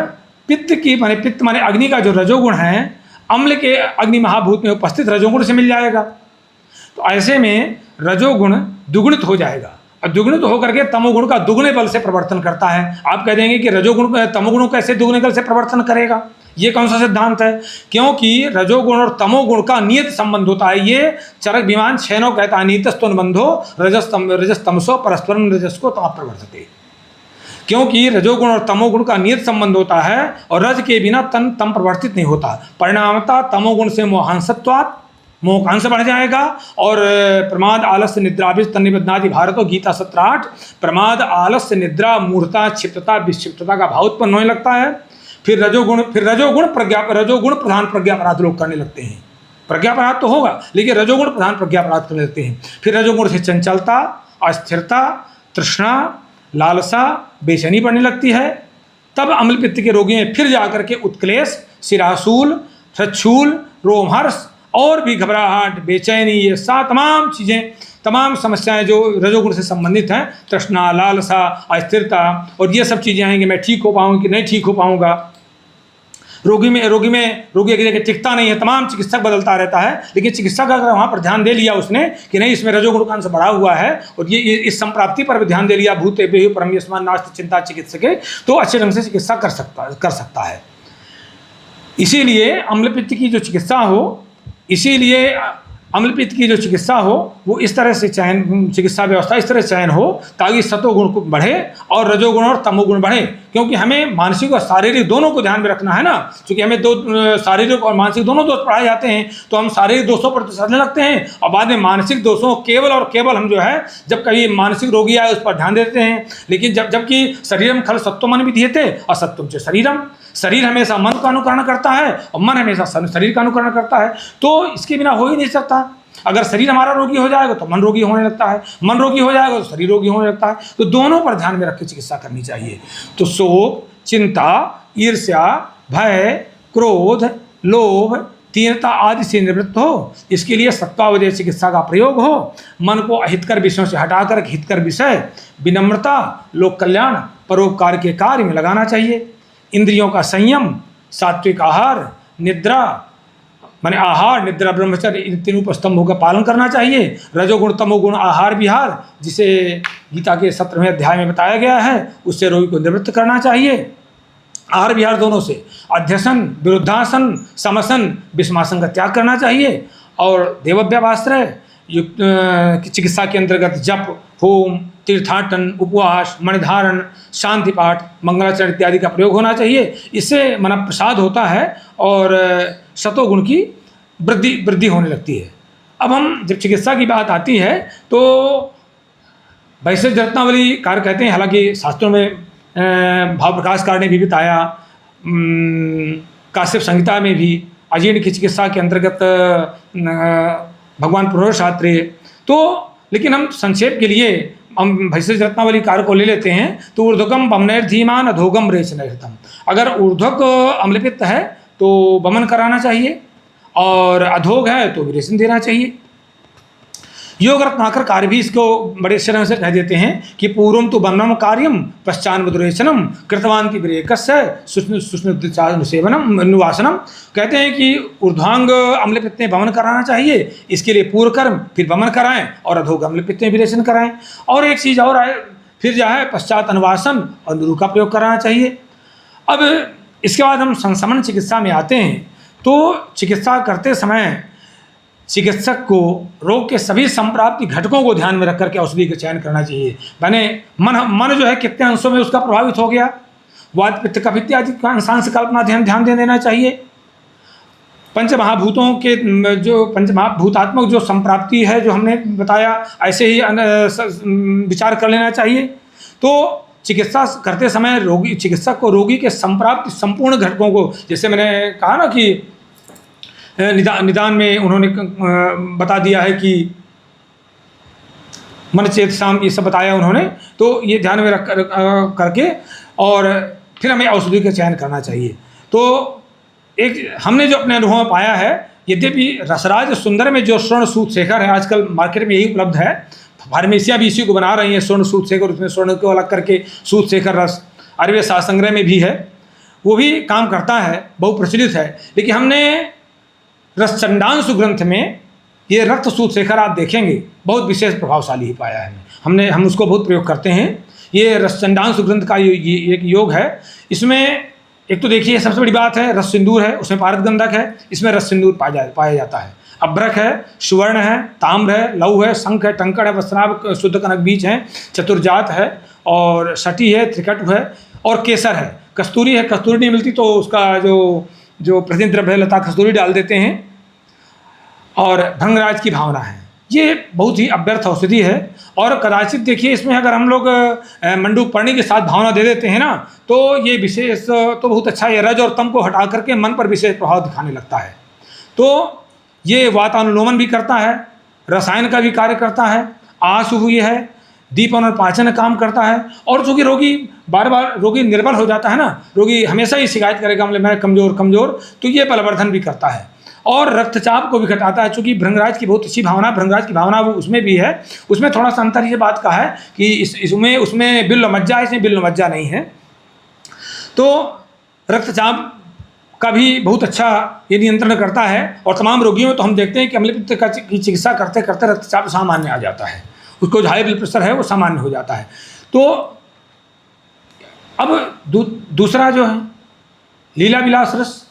पित्त माने अग्नि का जो रजोगुण है अम्ल के अग्नि महाभूत में उपस्थित रजोगुण से मिल जाएगा। तो ऐसे में रजोगुण दुगुणित हो जाएगा, और दुगुणित होकर के तमोगुण का दुगुने बल से प्रवर्तन करता है। आप कह देंगे कि रजोगुण तमोगुण कैसे दुगुने बल से प्रवर्तन करेगा, ये कौन सा सिद्धांत है? क्योंकि रजोगुण और तमोगुण का नियत संबंध होता है। ये चरक विमान 6 कहता है, नीतस्तुन्बंधो रजस्तमसो परस्परम रजस्को तम प्रवर्तते। क्योंकि रजोगुण और तमोगुण का नियत संबंध होता है, और रज के बिना तम प्रवर्तित नहीं होता। परिणामतः तमोगुण से मोहांसत्वात् मोह का अंश बढ़ जाएगा, और प्रमाद आलस्य निद्रा तन्निबध्नाति भारतो गीता 17:8। प्रमाद आलस्य निद्रा मूर्ता क्षिप्तता विक्षिप्तता का भाव उत्पन्न होने लगता है। फिर रजोगुण प्रधान प्रज्ञापराध लोग करने लगते हैं। प्रज्ञापराध तो होगा लेकिन रजोगुण प्रधान प्रज्ञापराध करने लगते हैं। फिर रजोगुण से चंचलता, अस्थिरता, तृष्णा, लालसा, बेचैनी बढ़ने लगती है। तब अम्ल पित्त के रोगी में फिर जाकर के उत्क्लेश, शिराशूल, हृच्छूल, रोमहर्ष और भी घबराहट, बेचैनी, ये तमाम समस्याएं जो रजोगुण से संबंधित हैं, तृष्णा, लालसा, अस्थिरता, और ये सब चीज़ें आएंगी। मैं ठीक हो पाऊंगा कि नहीं ठीक हो पाऊंगा। रोगी एक जगह टिकता नहीं है, तमाम चिकित्सक बदलता रहता है, लेकिन चिकित्सक अगर वहाँ पर ध्यान दे लिया उसने कि नहीं इसमें रजोगुण का अंश बढ़ा हुआ है, और ये इस संप्राप्ति पर भी ध्यान दे लिया, भूते बेहु परमेश्वर नास्ति चिंता चिकित्सके, तो अच्छे ढंग से चिकित्सा कर सकता है। इसीलिए अम्लपित्त की जो चिकित्सा हो वो इस तरह से चिकित्सा व्यवस्था इस तरह से चयन हो ताकि सतोगुण को बढ़े और रजोगुण और तमोगुण बढ़े। क्योंकि हमें मानसिक और शारीरिक दोनों को ध्यान में रखना है ना, क्योंकि हमें शारीरिक और मानसिक दोनों दोष पढ़ाए जाते हैं, तो हम शारीरिक दोषों पर चलने लगते हैं और बाद में मानसिक दोषों केवल हम जो है जब कभी मानसिक रोगी आए उस पर ध्यान देते हैं। लेकिन जबकि शरीरम खल सत्व मन भी थे असत्वम च शरीरम, शरीर हमेशा मन का अनुकरण करता है और मन हमेशा शरीर का अनुकरण करता है, तो इसके बिना हो ही नहीं सकता। अगर शरीर हमारा रोगी हो जाएगा तो मन रोगी होने लगता है, मन रोगी हो जाएगा तो शरीर रोगी होने लगता है। तो दोनों पर ध्यान में रख के चिकित्सा करनी चाहिए। तो शोक, चिंता, ईर्ष्या, भय, क्रोध, लोभ, तीव्रता आदि से निवृत्त हो, इसके लिए सत्वावधेय चिकित्सा का प्रयोग हो। मन को अहितकर विषयों से हटाकर हितकर विषय, विनम्रता, लोक कल्याण, परोपकार के कार्य में लगाना चाहिए। इंद्रियों का संयम, सात्विक आहार, निद्रा माने आहार, निद्रा, ब्रह्मचर्य, इन तीनों स्तंभों का पालन करना चाहिए। रजोगुण तमोगुण आहार विहार, जिसे गीता के 17वें अध्याय में बताया गया है, उससे रोगी को निवृत्त करना चाहिए। आहार विहार दोनों से अध्यसन, विरुद्धासन, समसन, विषमासन का त्याग करना चाहिए। और देवव्यवाश्रय युक्त चिकित्सा के अंतर्गत जप, होम, तीर्थाटन, उपवास, मणिधारण, शांति पाठ, मंगलाचरण इत्यादि का प्रयोग होना चाहिए। इससे मन प्रसाद होता है और सतोगुण की वृद्धि होने लगती है। अब हम जब चिकित्सा की बात आती है तो वैसे रत्नावली कार कहते हैं, हालांकि शास्त्रों में भाव प्रकाशकार ने भी बताया, काश्यप संहिता में भी अजीर्ण की चिकित्सा के अंतर्गत भगवान पुरुष शास्त्रीय, तो लेकिन हम संक्षेप के लिए हम भैषज रत्नावली कार को ले लेते हैं। तो ऊर्ध्वकम बमनैर धीमान अधोगम रेचनैरतम, अगर ऊर्ध्वक अम्लपित्त है तो वमन कराना चाहिए और अधोग है तो विरेचन देना चाहिए। योग रत्नाकर कार्य भी इसको बड़े अच्छे ढंग से कह देते हैं कि पूर्वम तो वमनम कार्यम पश्चान मधुरेचनम कृतवान की विरेकस्य सेवनम निवासनम। कहते हैं कि ऊर्ध्वांग अम्लपित्त में वमन कराना चाहिए, इसके लिए पूर्व कर्म फिर वमन कराएं और अधोग अम्लपित्त में विरेचन कराएं। और एक चीज़ और है, फिर जो है पश्चात अनुवासन और नुरु का प्रयोग कराना चाहिए। अब इसके बाद हम संसमन चिकित्सा में आते हैं। तो चिकित्सा करते समय चिकित्सक को रोग के सभी संप्राप्ति घटकों को ध्यान में रख करके औषधि का चयन करना चाहिए। मैंने मन जो है कितने अंशों में उसका प्रभावित हो गया, वात पित्त कफ इत्यादि का अंशांश कल्पना ध्यान दे देना चाहिए। पंचमहाभूतों के जो पंचमहाभूतात्मक जो संप्राप्ति है जो हमने बताया, ऐसे ही विचार कर लेना चाहिए। तो चिकित्सा करते समय चिकित्सक को रोगी के संप्राप्ति संपूर्ण घटकों को, जैसे मैंने कहा ना कि निदान में उन्होंने बता दिया है कि मन चेत शाम ये सब बताया उन्होंने। तो ये ध्यान में रख करके और फिर हमें औषधि का चयन करना चाहिए। तो एक हमने जो अपने अनुभव में पाया है, यद्यपि रसराज सुंदर में जो स्वर्ण सूत शेखर है, आजकल मार्केट में यही उपलब्ध है, फार्मेसियाँ भी इसी को बना रही हैं, स्वर्ण सूत शेखर, उसमें स्वर्ण को अलग करके सूत शेखर रस, आयुर्वेद शास्त्र संग्रह में भी है, वो भी काम करता है, बहुप्रचलित है। लेकिन हमने रसचंडांशु ग्रंथ में ये रक्त सूत शेखर आप देखेंगे बहुत विशेष प्रभावशाली ही पाया है। हम उसको बहुत प्रयोग करते हैं। ये रसचंडांशु ग्रंथ का ये एक योग है। इसमें एक तो देखिए सबसे बड़ी बात है रस सिंदूर है, उसमें पारद गंधक है, इसमें रस सिंदूर पाया जाता है। अभ्रक है, सुवर्ण है, ताम्र है, लौह है, शंख है, टंकड़ है, वस्त्राभ, शुद्ध कनक बीज है, चतुर्जात है और सटी है, त्रिकटु है और केसर है। कस्तूरी है, कस्तूरी नहीं मिलती तो उसका जो प्रतिनिधि द्रव्य है लता कस्तूरी डाल देते हैं। और भृंगराज की भावना है, ये बहुत ही अव्यर्थ औषधि है। और कदाचित देखिए इसमें अगर हम लोग मंडूक पढ़ने के साथ भावना दे देते हैं ना, तो ये विशेष तो बहुत अच्छा है, रज और तम को हटा करके मन पर विशेष प्रभाव दिखाने लगता है। तो ये वातानुलोमन भी करता है, रसायन का भी कार्य करता है, आस हुई है, दीपन और पाचन का काम करता है। और चूँकि रोगी बार बार रोगी निर्बल हो जाता है ना, रोगी हमेशा ही शिकायत करेगा मैं कमज़ोर, तो ये बलवर्धन भी करता है और रक्तचाप को भी घटाता है। चूँकि भृंगराज की बहुत अच्छी भावना, भृंगराज की भावना वो उसमें भी है, उसमें थोड़ा सा अंतर ये बात का है कि उसमें बिल्व मज्जा है, इसमें बिल्व मज्जा नहीं है। तो रक्तचाप का भी बहुत अच्छा ये नियंत्रण करता है। और तमाम रोगियों में तो हम देखते हैं कि अम्लपित्त की चिकित्सा करते करते रक्तचाप सामान्य आ जाता है, उसको जो हाई ब्लड प्रेशर है वो सामान्य हो जाता है। तो अब दूसरा जो है लीला विलास रस,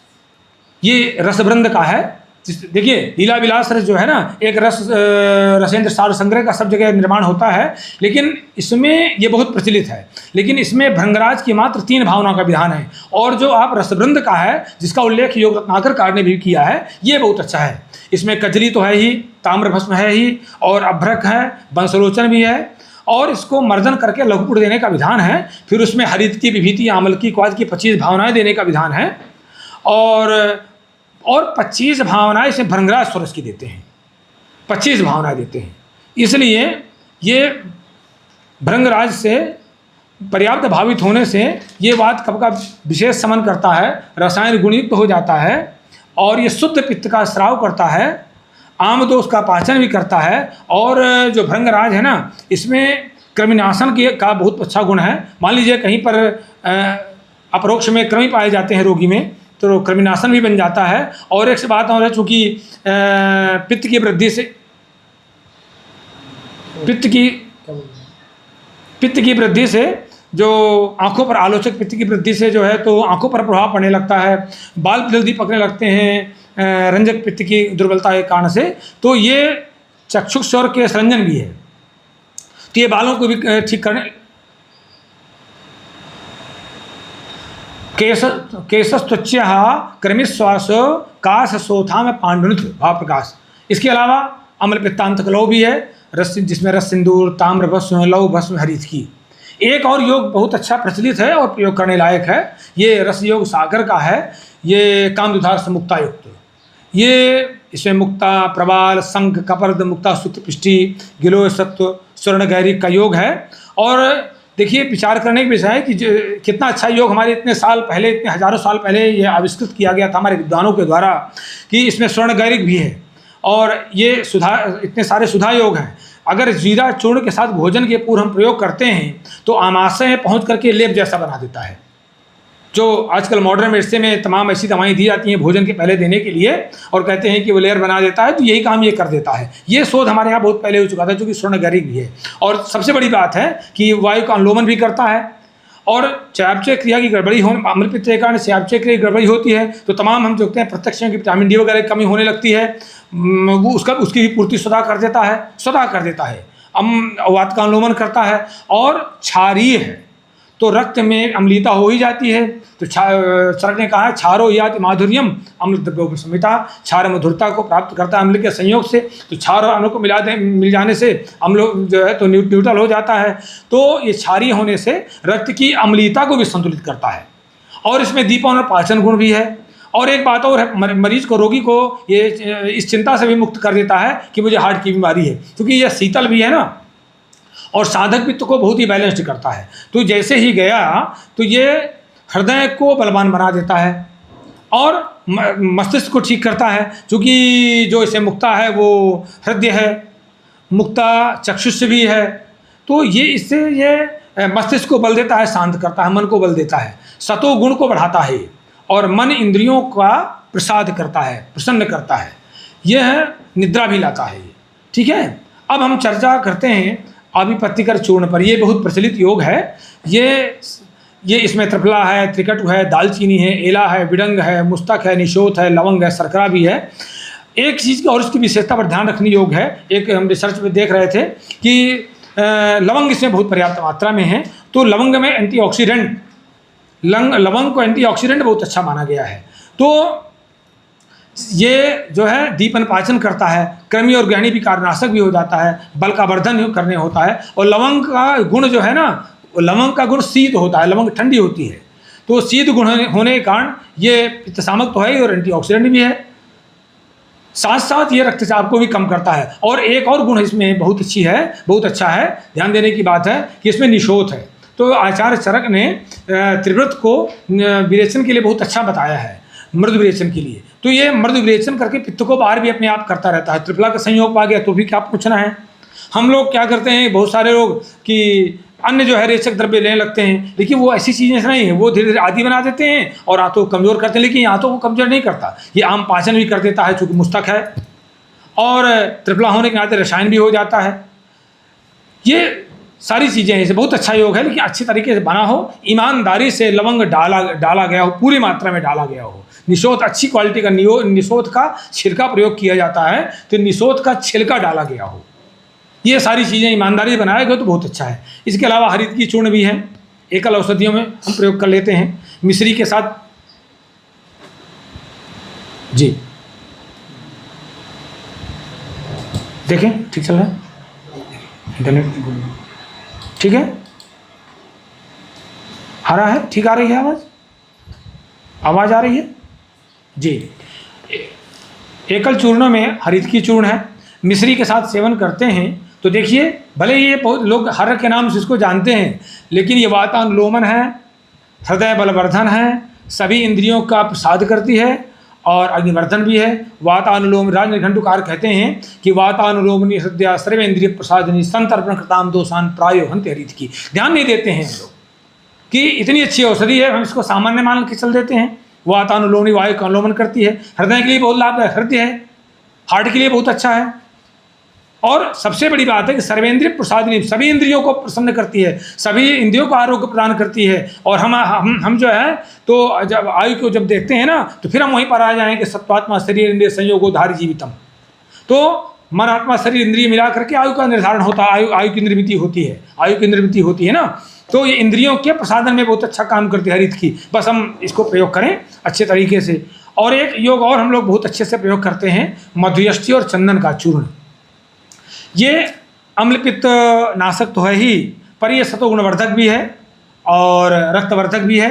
ये रसवृंद का है। देखिए लीला विलास रस जो है ना, एक रसेंद्र सार संग्रह का सब जगह निर्माण होता है, लेकिन इसमें ये बहुत प्रचलित है। लेकिन इसमें भृंगराज की मात्र 3 भावना का विधान है। और जो आप रसवृंद का है जिसका उल्लेख योग रत्नाकर ने भी किया है, ये बहुत अच्छा है। इसमें कजली तो है ही, ताम्र भस्म है ही, और अभ्रक है, वंशलोचन भी है, और इसको मर्दन करके लघुपुट देने का विधान है। फिर उसमें हरित की, विभीति, आमल की, क्वाद की 25 भावनाएं देने का विधान है। और 25 भावनाएं इसमें भृंगराज स्वरस की देते हैं, 25 भावनाएं देते हैं। इसलिए ये भृंगराज से पर्याप्त भावित होने से ये बात कब का विशेष समन करता है, रसायन गुणयुक्त हो जाता है और ये शुद्ध पित्त का स्राव करता है, आमदोष का पाचन भी करता है। और जो भृंगराज है ना, इसमें कृमिनाशन का बहुत अच्छा गुण है। मान लीजिए कहीं पर अपरोक्ष में कृमि पाए जाते हैं रोगी में, तो कृमिनाशन भी बन जाता है। और एक बात और है, चूँकि पित्त की वृद्धि से पित्त की वृद्धि से जो आंखों पर, आलोचक पित्त की वृद्धि से जो है तो आंखों पर प्रभाव पड़ने लगता है, बाल जल्दी पकने लगते हैं रंजक पित्त की दुर्बलता के कारण से। तो ये चक्षुष और केश रंजन भी है, तो ये बालों को भी ठीक करने, केशस्त्वच्या कृमिश्वास काश सोथा में पांडुनित भाव प्रकाश। इसके अलावा अम्ल पित्तांतक लौ भी है, रस जिसमें रस सिंदूर, ताम्र भस्म, लौ भस्म, हरित की। एक और योग बहुत अच्छा प्रचलित है और प्रयोग करने लायक है, ये रस योग सागर का है। ये कामदुधार से मुक्ता युक्त, ये इसमें मुक्ता, प्रबाल, शंख, कपर्द, मुक्ता, सूत्र, पृष्टि, गिलो, सत्व, स्वर्ण गैरिक का योग है। और देखिए विचार करने की विषय है कि कितना अच्छा योग हमारे इतने साल पहले, इतने हजारों साल पहले ये आविष्कृत किया गया था हमारे विद्वानों के द्वारा, कि इसमें स्वर्ण गैरिक भी है और ये सुधा, इतने सारे सुधा योग हैं। अगर जीरा चूर्ण के साथ भोजन के पूर्व हम प्रयोग करते हैं तो आमाशय में पहुँच करके लेप जैसा बना देता है। जो आजकल मॉडर्न मेडिसिन में तमाम ऐसी दवाएं दी जाती हैं भोजन के पहले देने के लिए, और कहते हैं कि वो लेयर बना देता है, तो यही काम ये कर देता है। ये शोध हमारे यहाँ बहुत पहले हो चुका था, जो कि स्वर्ण गैरिक भी है। और सबसे बड़ी बात है कि वायु का अनुलोमन भी करता है। और चयापचय क्रिया की गड़बड़ी होने, अम्लपित्त के कारण चयापचय क्रिया की गड़बड़ी होती है, तो तमाम हम देखते हैं प्रत्यक्ष की विटामिन डी वगैरह की कमी होने लगती है, वो उसकी भी पूर्ति स्वतः कर देता है। वात का अनुलोमन करता है। और क्षारीय है तो रक्त में अम्लता हो ही जाती है। तो चरक ने कहा है क्षारो याति माधुर्यम अम्ल द्रव्यो संहिता, क्षार मधुरता को प्राप्त करता है अम्ल के संयोग से। तो क्षार और अम्ल को मिल जाने से अम्ल जो है तो न्यूट्रल हो जाता है। तो ये क्षारीय होने से रक्त की अम्लता को भी संतुलित करता है। और इसमें दीपन और पाचन गुण भी है। और एक बात और है, मरीज को, रोगी को ये इस चिंता से भी मुक्त कर देता है कि मुझे हार्ट की बीमारी है, क्योंकि यह शीतल भी है ना, और साधक पित्त को बहुत ही बैलेंस्ड करता है। तो जैसे ही गया तो ये हृदय को बलवान बना देता है और मस्तिष्क को ठीक करता है, क्योंकि जो इसे मुक्ता है वो हृदय है, मुक्ता चक्षुष भी है। तो ये इससे ये मस्तिष्क को बल देता है, शांत करता है, मन को बल देता है, सतो गुण को बढ़ाता है और मन इंद्रियों का प्रसाद करता है, प्रसन्न करता है, यह निद्रा भी लाता है। ठीक है, अब हम चर्चा करते हैं आविपत्तिकर चूर्ण पर। ये बहुत प्रचलित योग है। ये इसमें त्रिफला है, त्रिकटु है, दालचीनी है, एला है, विडंग है, मुस्तक है, निशोथ है, लवंग है, शर्करा भी है। एक चीज़ की और इसकी विशेषता पर ध्यान रखनी योग है। एक हम रिसर्च में देख रहे थे कि लवंग इसमें बहुत पर्याप्त मात्रा में है, तो लवंग में एंटीऑक्सीडेंट, लवंग को एंटीऑक्सीडेंट बहुत अच्छा माना गया है। तो ये जो है दीपन पाचन करता है, कृमि और गृहिणी भी कारनाशक भी हो जाता है, बल का वर्धन करने होता है। और लवंग का गुण जो है ना, लवंग का गुण शीत होता है, लवंग ठंडी होती है, तो शीत गुण होने के कारण ये पित्तशामक तो है ही और एंटीऑक्सीडेंट भी है। साथ साथ ये रक्तचाप को भी कम करता है। और एक और गुण इसमें बहुत अच्छा है, ध्यान देने की बात है कि इसमें निशोथ है। तो आचार्य चरक ने त्रिव्रत को विरेचन के लिए बहुत अच्छा बताया है, मृद विरेचन के लिए। तो ये मृद विरेचन करके पित्त को बाहर भी अपने आप करता रहता है। त्रिफला का संयोग पा गया तो भी क्या पूछना है। हम लोग क्या करते हैं, बहुत सारे लोग कि अन्य जो है रेचक द्रव्य लेने लगते हैं, लेकिन वो ऐसी चीज़ें नहीं है, वो धीरे धीरे आदि बना देते हैं और आंतों को कमज़ोर करते हैं। लेकिन ये आंतों को कमज़ोर नहीं करता, ये आम पाचन भी कर देता है, चूँकि मुस्तक है और त्रिफला होने के नाते रसायन भी हो जाता है। ये सारी चीज़ें ऐसे बहुत अच्छा योग है, लेकिन अच्छे तरीके से बना हो, ईमानदारी से लवंग डाला गया हो, पूरी मात्रा में डाला गया हो। निशोथ अच्छी क्वालिटी का निशोथ का छिलका प्रयोग किया जाता है, तो निशोथ का छिलका डाला गया हो। ये सारी चीज़ें ईमानदारी से बनाया गया तो बहुत अच्छा है। इसके अलावा हरित की चूर्ण भी है, एकल औषधियों में हम प्रयोग कर लेते हैं मिश्री के साथ। जी देखें, ठीक चल रहा है इंटरनेट, ठीक है, आ रहा है, ठीक आ रही है आवाज़ आ रही है जी। एकल चूर्णों में हरित की चूर्ण है, मिश्री के साथ सेवन करते हैं तो देखिए, भले ये बहुत लोग हर के नाम से इसको जानते हैं, लेकिन ये वातानुलोमन है, हृदय बलवर्धन है, सभी इंद्रियों का प्रसाद करती है और अग्निवर्धन भी है। वातानुलोम, राजनिघंटुकार कहते हैं कि वातानुलोमनी हृदय सर्वेंद्रिय प्रसादनी संतर्पण कृताम दोषान प्रायो हंते हरित की। ध्यान नहीं देते हैं लोग कि इतनी अच्छी औषधि है, हम इसको सामान्य मान के चल देते हैं। वातानुलोमनी वायु का अनुलोमन करती है, हृदय के लिए बहुत लाभदायक, हृदय है, हार्ट के लिए बहुत अच्छा है। और सबसे बड़ी बात है कि सर्वेंद्रिय प्रसादिनी, सभी इंद्रियों को प्रसन्न करती है, सभी इंद्रियों को आरोग्य प्रदान करती है। और हम जो है तो जब आयु को जब देखते हैं ना, तो फिर हम वहीं पर आ जाएंगे, सत्वात्मा शरीर इंद्रिय संयोगोधारी जीवितम। तो मन आत्मा शरीर इंद्रिय मिला करके आयु का निर्धारण होता है, आयु की निर्मिति होती है, आयु की निर्मिति होती है ना। तो ये इंद्रियों के प्रसादन में बहुत अच्छा काम करती है हरित की। बस हम इसको प्रयोग करें अच्छे तरीके से। और एक योग और हम लोग बहुत अच्छे से प्रयोग करते हैं, मधुयष्टि और चंदन का चूर्ण। ये अम्लपित्त नाशक तो है ही, पर ये सतोगुणवर्धक भी है और रक्तवर्धक भी है,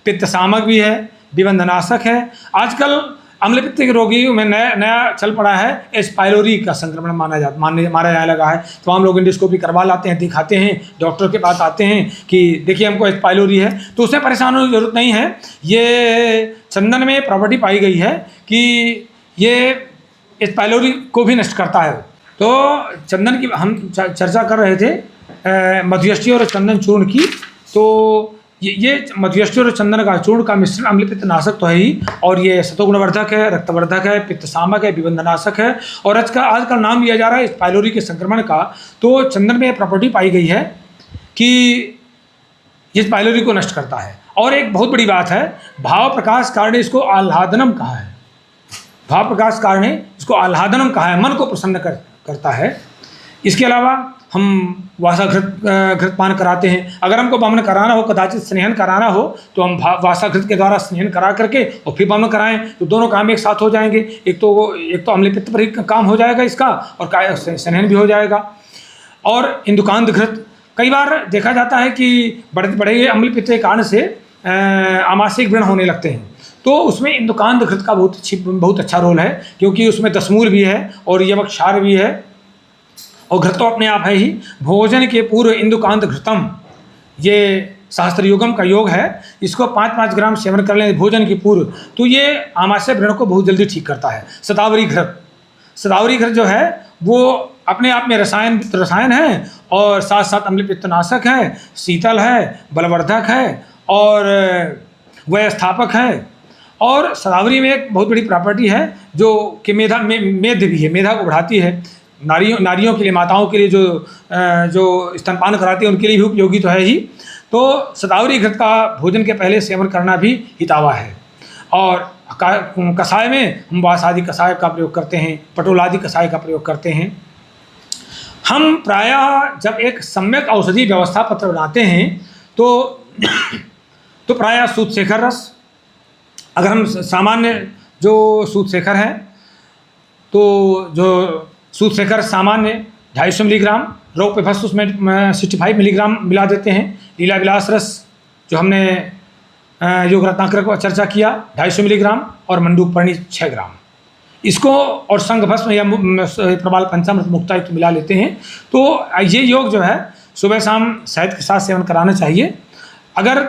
पित्तशामक भी है, विबंधनाशक है। आजकल अम्लपित्त के रोगियों में नया चल पड़ा है, एच पाइलोरी का संक्रमण मारा जाने लगा है। तो हम लोग एंडोस्कोपी करवा लाते हैं, दिखाते हैं, डॉक्टर के पास आते हैं कि देखिए हमको एच पाइलोरी है, तो उसमें परेशान होने की जरूरत नहीं है। ये चंदन में प्रॉपर्टी पाई गई है कि ये एच पाइलोरी को भी नष्ट करता है। तो चंदन की हम चर्चा कर रहे थे मधुयष्टि और चंदन चूर्ण की। तो ये मधुयष्टि और चंदन का चूर्ण का मिश्रण अम्लपित्त नाशक तो है ही, और ये सतोगुणवर्धक है, रक्तवर्धक है, पित्तशामक है, विबंधनाशक है। और आज का नाम लिया जा रहा है इस पाइलोरी के संक्रमण का। तो चंदन में प्रॉपर्टी पाई गई है कि इस पाइलोरी को नष्ट करता है। और एक बहुत बड़ी बात है, भाव प्रकाश कारण इसको आह्लादनम कहा है, भाव प्रकाश कारण इसको आह्लादनम कहा है, मन को प्रसन्न करता है। इसके अलावा हम वासाघृत पान कराते हैं। अगर हमको बमन कराना हो, कदाचित स्नेहन कराना हो, तो हम वासाघृत के द्वारा स्नेहन करा करके और फिर बमन कराएं, तो दोनों काम एक साथ हो जाएंगे। एक तो अम्लपित्त पर ही काम हो जाएगा इसका, और स्नेहन भी हो जाएगा। और इंदुकांत घृत, कई बार देखा जाता है कि बड़े अम्लपित्त के कारण से आमाशयिक व्रण होने लगते हैं, तो उसमें इंदुकांत घृत का बहुत अच्छा रोल है, क्योंकि उसमें दशमूल भी है और यमक क्षार भी है और घृत तो अपने आप है ही। भोजन के पूर्व इंदुकांत घृतम, ये शास्त्र योगम का योग है। इसको 5-5 ग्राम सेवन कर लें भोजन के पूर्व, तो ये आमाशय व्रण को बहुत जल्दी ठीक करता है। शतावरी घृत, शतावरी घृत जो है वो अपने आप में रसायन है और साथ साथ अम्ल पित्तनाशक है, शीतल है, बलवर्धक है और व्यवस्थापक है। और शतावरी में एक बहुत बड़ी प्रॉपर्टी है जो कि मेध भी है, मेधा को बढ़ाती है। नारियों के लिए, माताओं के लिए जो स्तनपान कराती है उनके लिए भी उपयोगी तो है ही। तो शतावरी घृत का भोजन के पहले सेवन करना भी हितावा है। और कषाय में हम वास आदि कषाय का प्रयोग करते हैं, पटोल आदि कषाय का प्रयोग करते हैं। हम प्रायः जब एक सम्यक औषधि व्यवस्था पत्र बनाते हैं तो प्रायः सूतशेखर रस, अगर हम सामान्य जो सूतशेखर है तो जो सूतशेखर सामान्य 250 मिलीग्राम, रोग पे फस्त उसमें 65 मिलीग्राम मिला देते हैं। लीला विलास रस जो हमने योग रत्नाकर को चर्चा किया 250 मिलीग्राम, और मंडूक पर्णी 6 ग्राम, इसको और संघ भस्म या प्रबाल पंचामृत मुक्तायुक्त मिला लेते हैं। तो ये योग जो है सुबह शाम शहद के साथ सेवन कराना चाहिए। अगर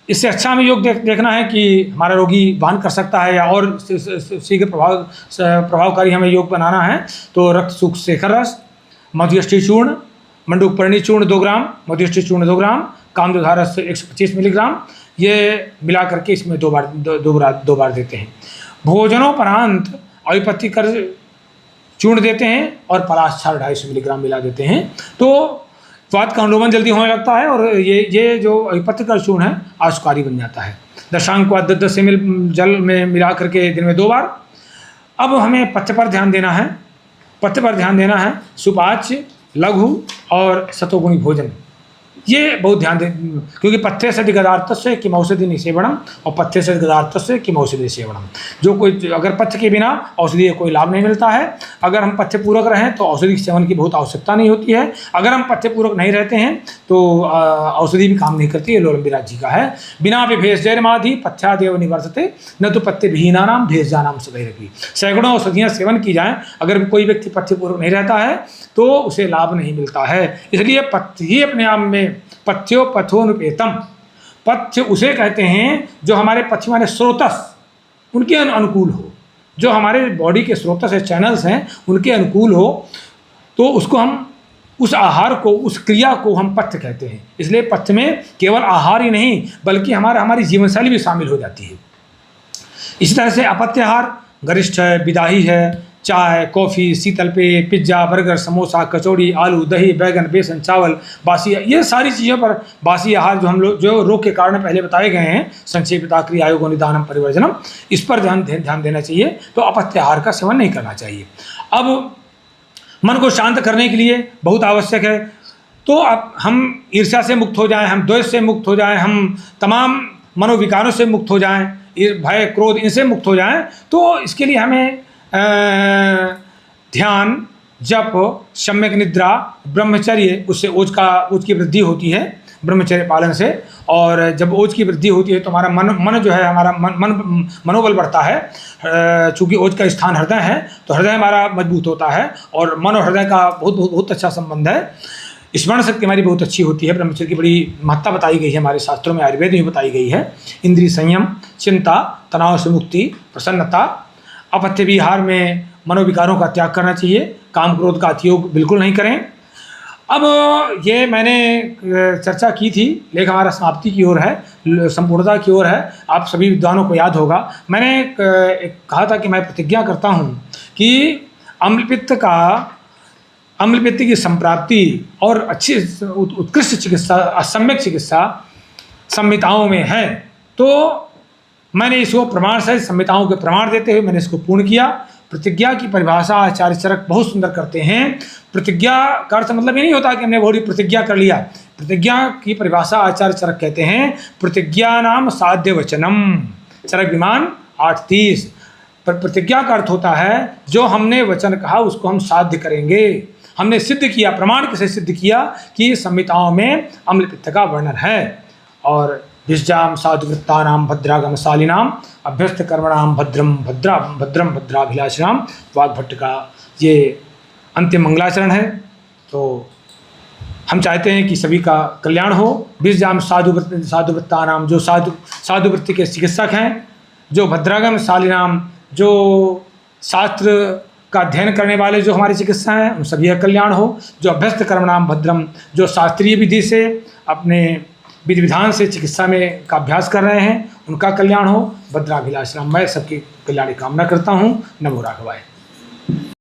इससे अच्छा हमें योग देखना है कि हमारा रोगी वहन कर सकता है या और शीघ्र प्रभावकारी हमें योग बनाना है, तो रक्त सूतशेखर रस, मधुयष्टि चूर्ण, मंडूक पर्णी चूर्ण 2 ग्राम, मधुयष्टि चूर्ण 2 ग्राम, कामदेव रस 125 मिलीग्राम, ये मिला करके इसमें दो बार देते हैं। भोजनोपरांत अविपत्तिकर चूर्ण देते हैं और पलाशछाल 250 मिलीग्राम मिला देते हैं, तो स्वाद का अनुलोमन जल्दी होने लगता है और ये जो अविपत्तिकर चूर्ण है आशुकारी बन जाता है। दशांक को 10-10 ml जल में मिला करके दिन में 2 बार। अब हमें पथ्य पर ध्यान देना है। पथ्य पर ध्यान देना है सुपाच्य, लघु और सतोगुणी भोजन, ये बहुत ध्यान दें, क्योंकि पथ्य से गदार्थस्य किम औषधि निसेवनम और पथ्य से गदार्थस्य किम औषधि सेवनम। जो कोई अगर पथ्य के बिना औषधि कोई लाभ नहीं मिलता है। अगर हम पथ्य पूरक रहें तो औषधि सेवन की बहुत आवश्यकता नहीं होती है। अगर हम पथ्य पूरक नहीं रहते हैं तो औषधि भी काम नहीं करती है। लोलंबिराज जी का है, बिना विभेष जयमाधि पथ्यादेव निवर्तते न तो पथ्य विहीनानाम भेषजानाम सदैरपि। सैकड़ों औषधियाँ सेवन की जाएँ, अगर कोई व्यक्ति पथ्य पूरक नहीं रहता है तो उसे लाभ नहीं मिलता है। इसलिए पथ्य ही अपने आप में पथ्यो पथोनुपेतम, पथ्य उसे कहते हैं जो हमारे पथ्य माने स्रोतस उनके अनुकूल हो, जो हमारे बॉडी के स्रोतस है, चैनल्स हैं, उनके अनुकूल हो, तो उसको हम उस आहार को, उस क्रिया को हम पथ्य कहते हैं। इसलिए पथ्य में केवल आहार ही नहीं बल्कि हमारी जीवनशैली भी शामिल हो जाती है। इसी तरह से अपत्य आहार गरिष्ठ है, विदाही है, चाय, कॉफ़ी, शीतल पेय, पिज्ज़ा, बर्गर, समोसा, कचौड़ी, आलू, दही, बैगन, बेसन, चावल, बासी, ये सारी चीज़ों पर बासी आहार जो हम लोग जो रोग के कारण पहले बताए गए हैं, संक्षेपित क्रिया आयोगो निदानम परिवर्जनम, इस पर ध्यान देना चाहिए। तो अपत्य आहार का सेवन नहीं करना चाहिए। अब मन को शांत करने के लिए बहुत आवश्यक है, तो अब हम ईर्ष्या से मुक्त हो जाएं, हम द्वेष से मुक्त हो जाएं, हम तमाम मनोविकारों से मुक्त हो जाएं, भय, क्रोध, इनसे मुक्त हो जाएं, तो इसके लिए हमें ध्यान, जप, सम्यक निद्रा, ब्रह्मचर्य, उससे ओज की वृद्धि होती है ब्रह्मचर्य पालन से। और जब ओज की वृद्धि होती है तो हमारा मन जो है, हमारा मनोबल बढ़ता है। चूँकि ओज का स्थान हृदय है तो हृदय हमारा मजबूत होता है और मन और हृदय का बहुत अच्छा संबंध है। स्मरण शक्ति हमारी बहुत अच्छी होती है। ब्रह्मचर्य की बड़ी महत्ता बताई गई है हमारे शास्त्रों में, आयुर्वेद में बताई गई है। इंद्रिय संयम, चिंता, तनाव से मुक्ति, प्रसन्नता। अपथ्य विहार में मनोविकारों का त्याग करना चाहिए, काम क्रोध का अतियोग बिल्कुल नहीं करें। अब ये मैंने चर्चा की थी, लेकिन हमारा समाप्ति की ओर है, संपूर्णता की ओर है। आप सभी विद्वानों को याद होगा मैंने कहा था कि मैं प्रतिज्ञा करता हूँ कि अम्लपित्त की संप्राप्ति और अच्छी उत्कृष्ट चिकित्सा, सम्यक चिकित्सा संहिताओं में है। तो मैंने इसको प्रमाण सहित संहिताओं के प्रमाण देते हुए मैंने इसको पूर्ण किया। प्रतिज्ञा की परिभाषा आचार्य चरक बहुत सुंदर करते हैं। प्रतिज्ञा का अर्थ मतलब ये नहीं होता कि हमने बड़ी प्रतिज्ञा कर लिया। प्रतिज्ञा की परिभाषा आचार्य चरक कहते हैं प्रतिज्ञा नाम साध्य वचनम, चरक विमान 8:30। पर प्रतिज्ञा का अर्थ होता है जो हमने वचन कहा उसको हम साध्य करेंगे। हमने सिद्ध किया, प्रमाण किसे सिद्ध किया कि संहिताओं में अम्लपित्त का वर्णन है। और भिष्जाम साधुवृत्तानाम भद्रागमशालिनाम अभ्यस्त कर्मणाम भद्रम भद्राभिलाषिनाम, वाग्भट्ट का ये अंतिम मंगलाचरण है। तो हम चाहते हैं कि सभी का कल्याण हो। बीजजाम साधुवृत्ता नाम, जो साधुवृत्ति के चिकित्सक हैं, जो भद्रागम शालिनाम, जो शास्त्र का अध्ययन करने वाले जो हमारे चिकित्सा हैं, उन सभी का कल्याण हो। जो अभ्यस्त कर्मणाम भद्रम, जो शास्त्रीय विधि से अपने विधि विधान से चिकित्सा में का अभ्यास कर रहे हैं, उनका कल्याण हो। भद्राभिलाष राम, मैं सबकी कल्याण की कामना करता हूँ। नमो राघवाय।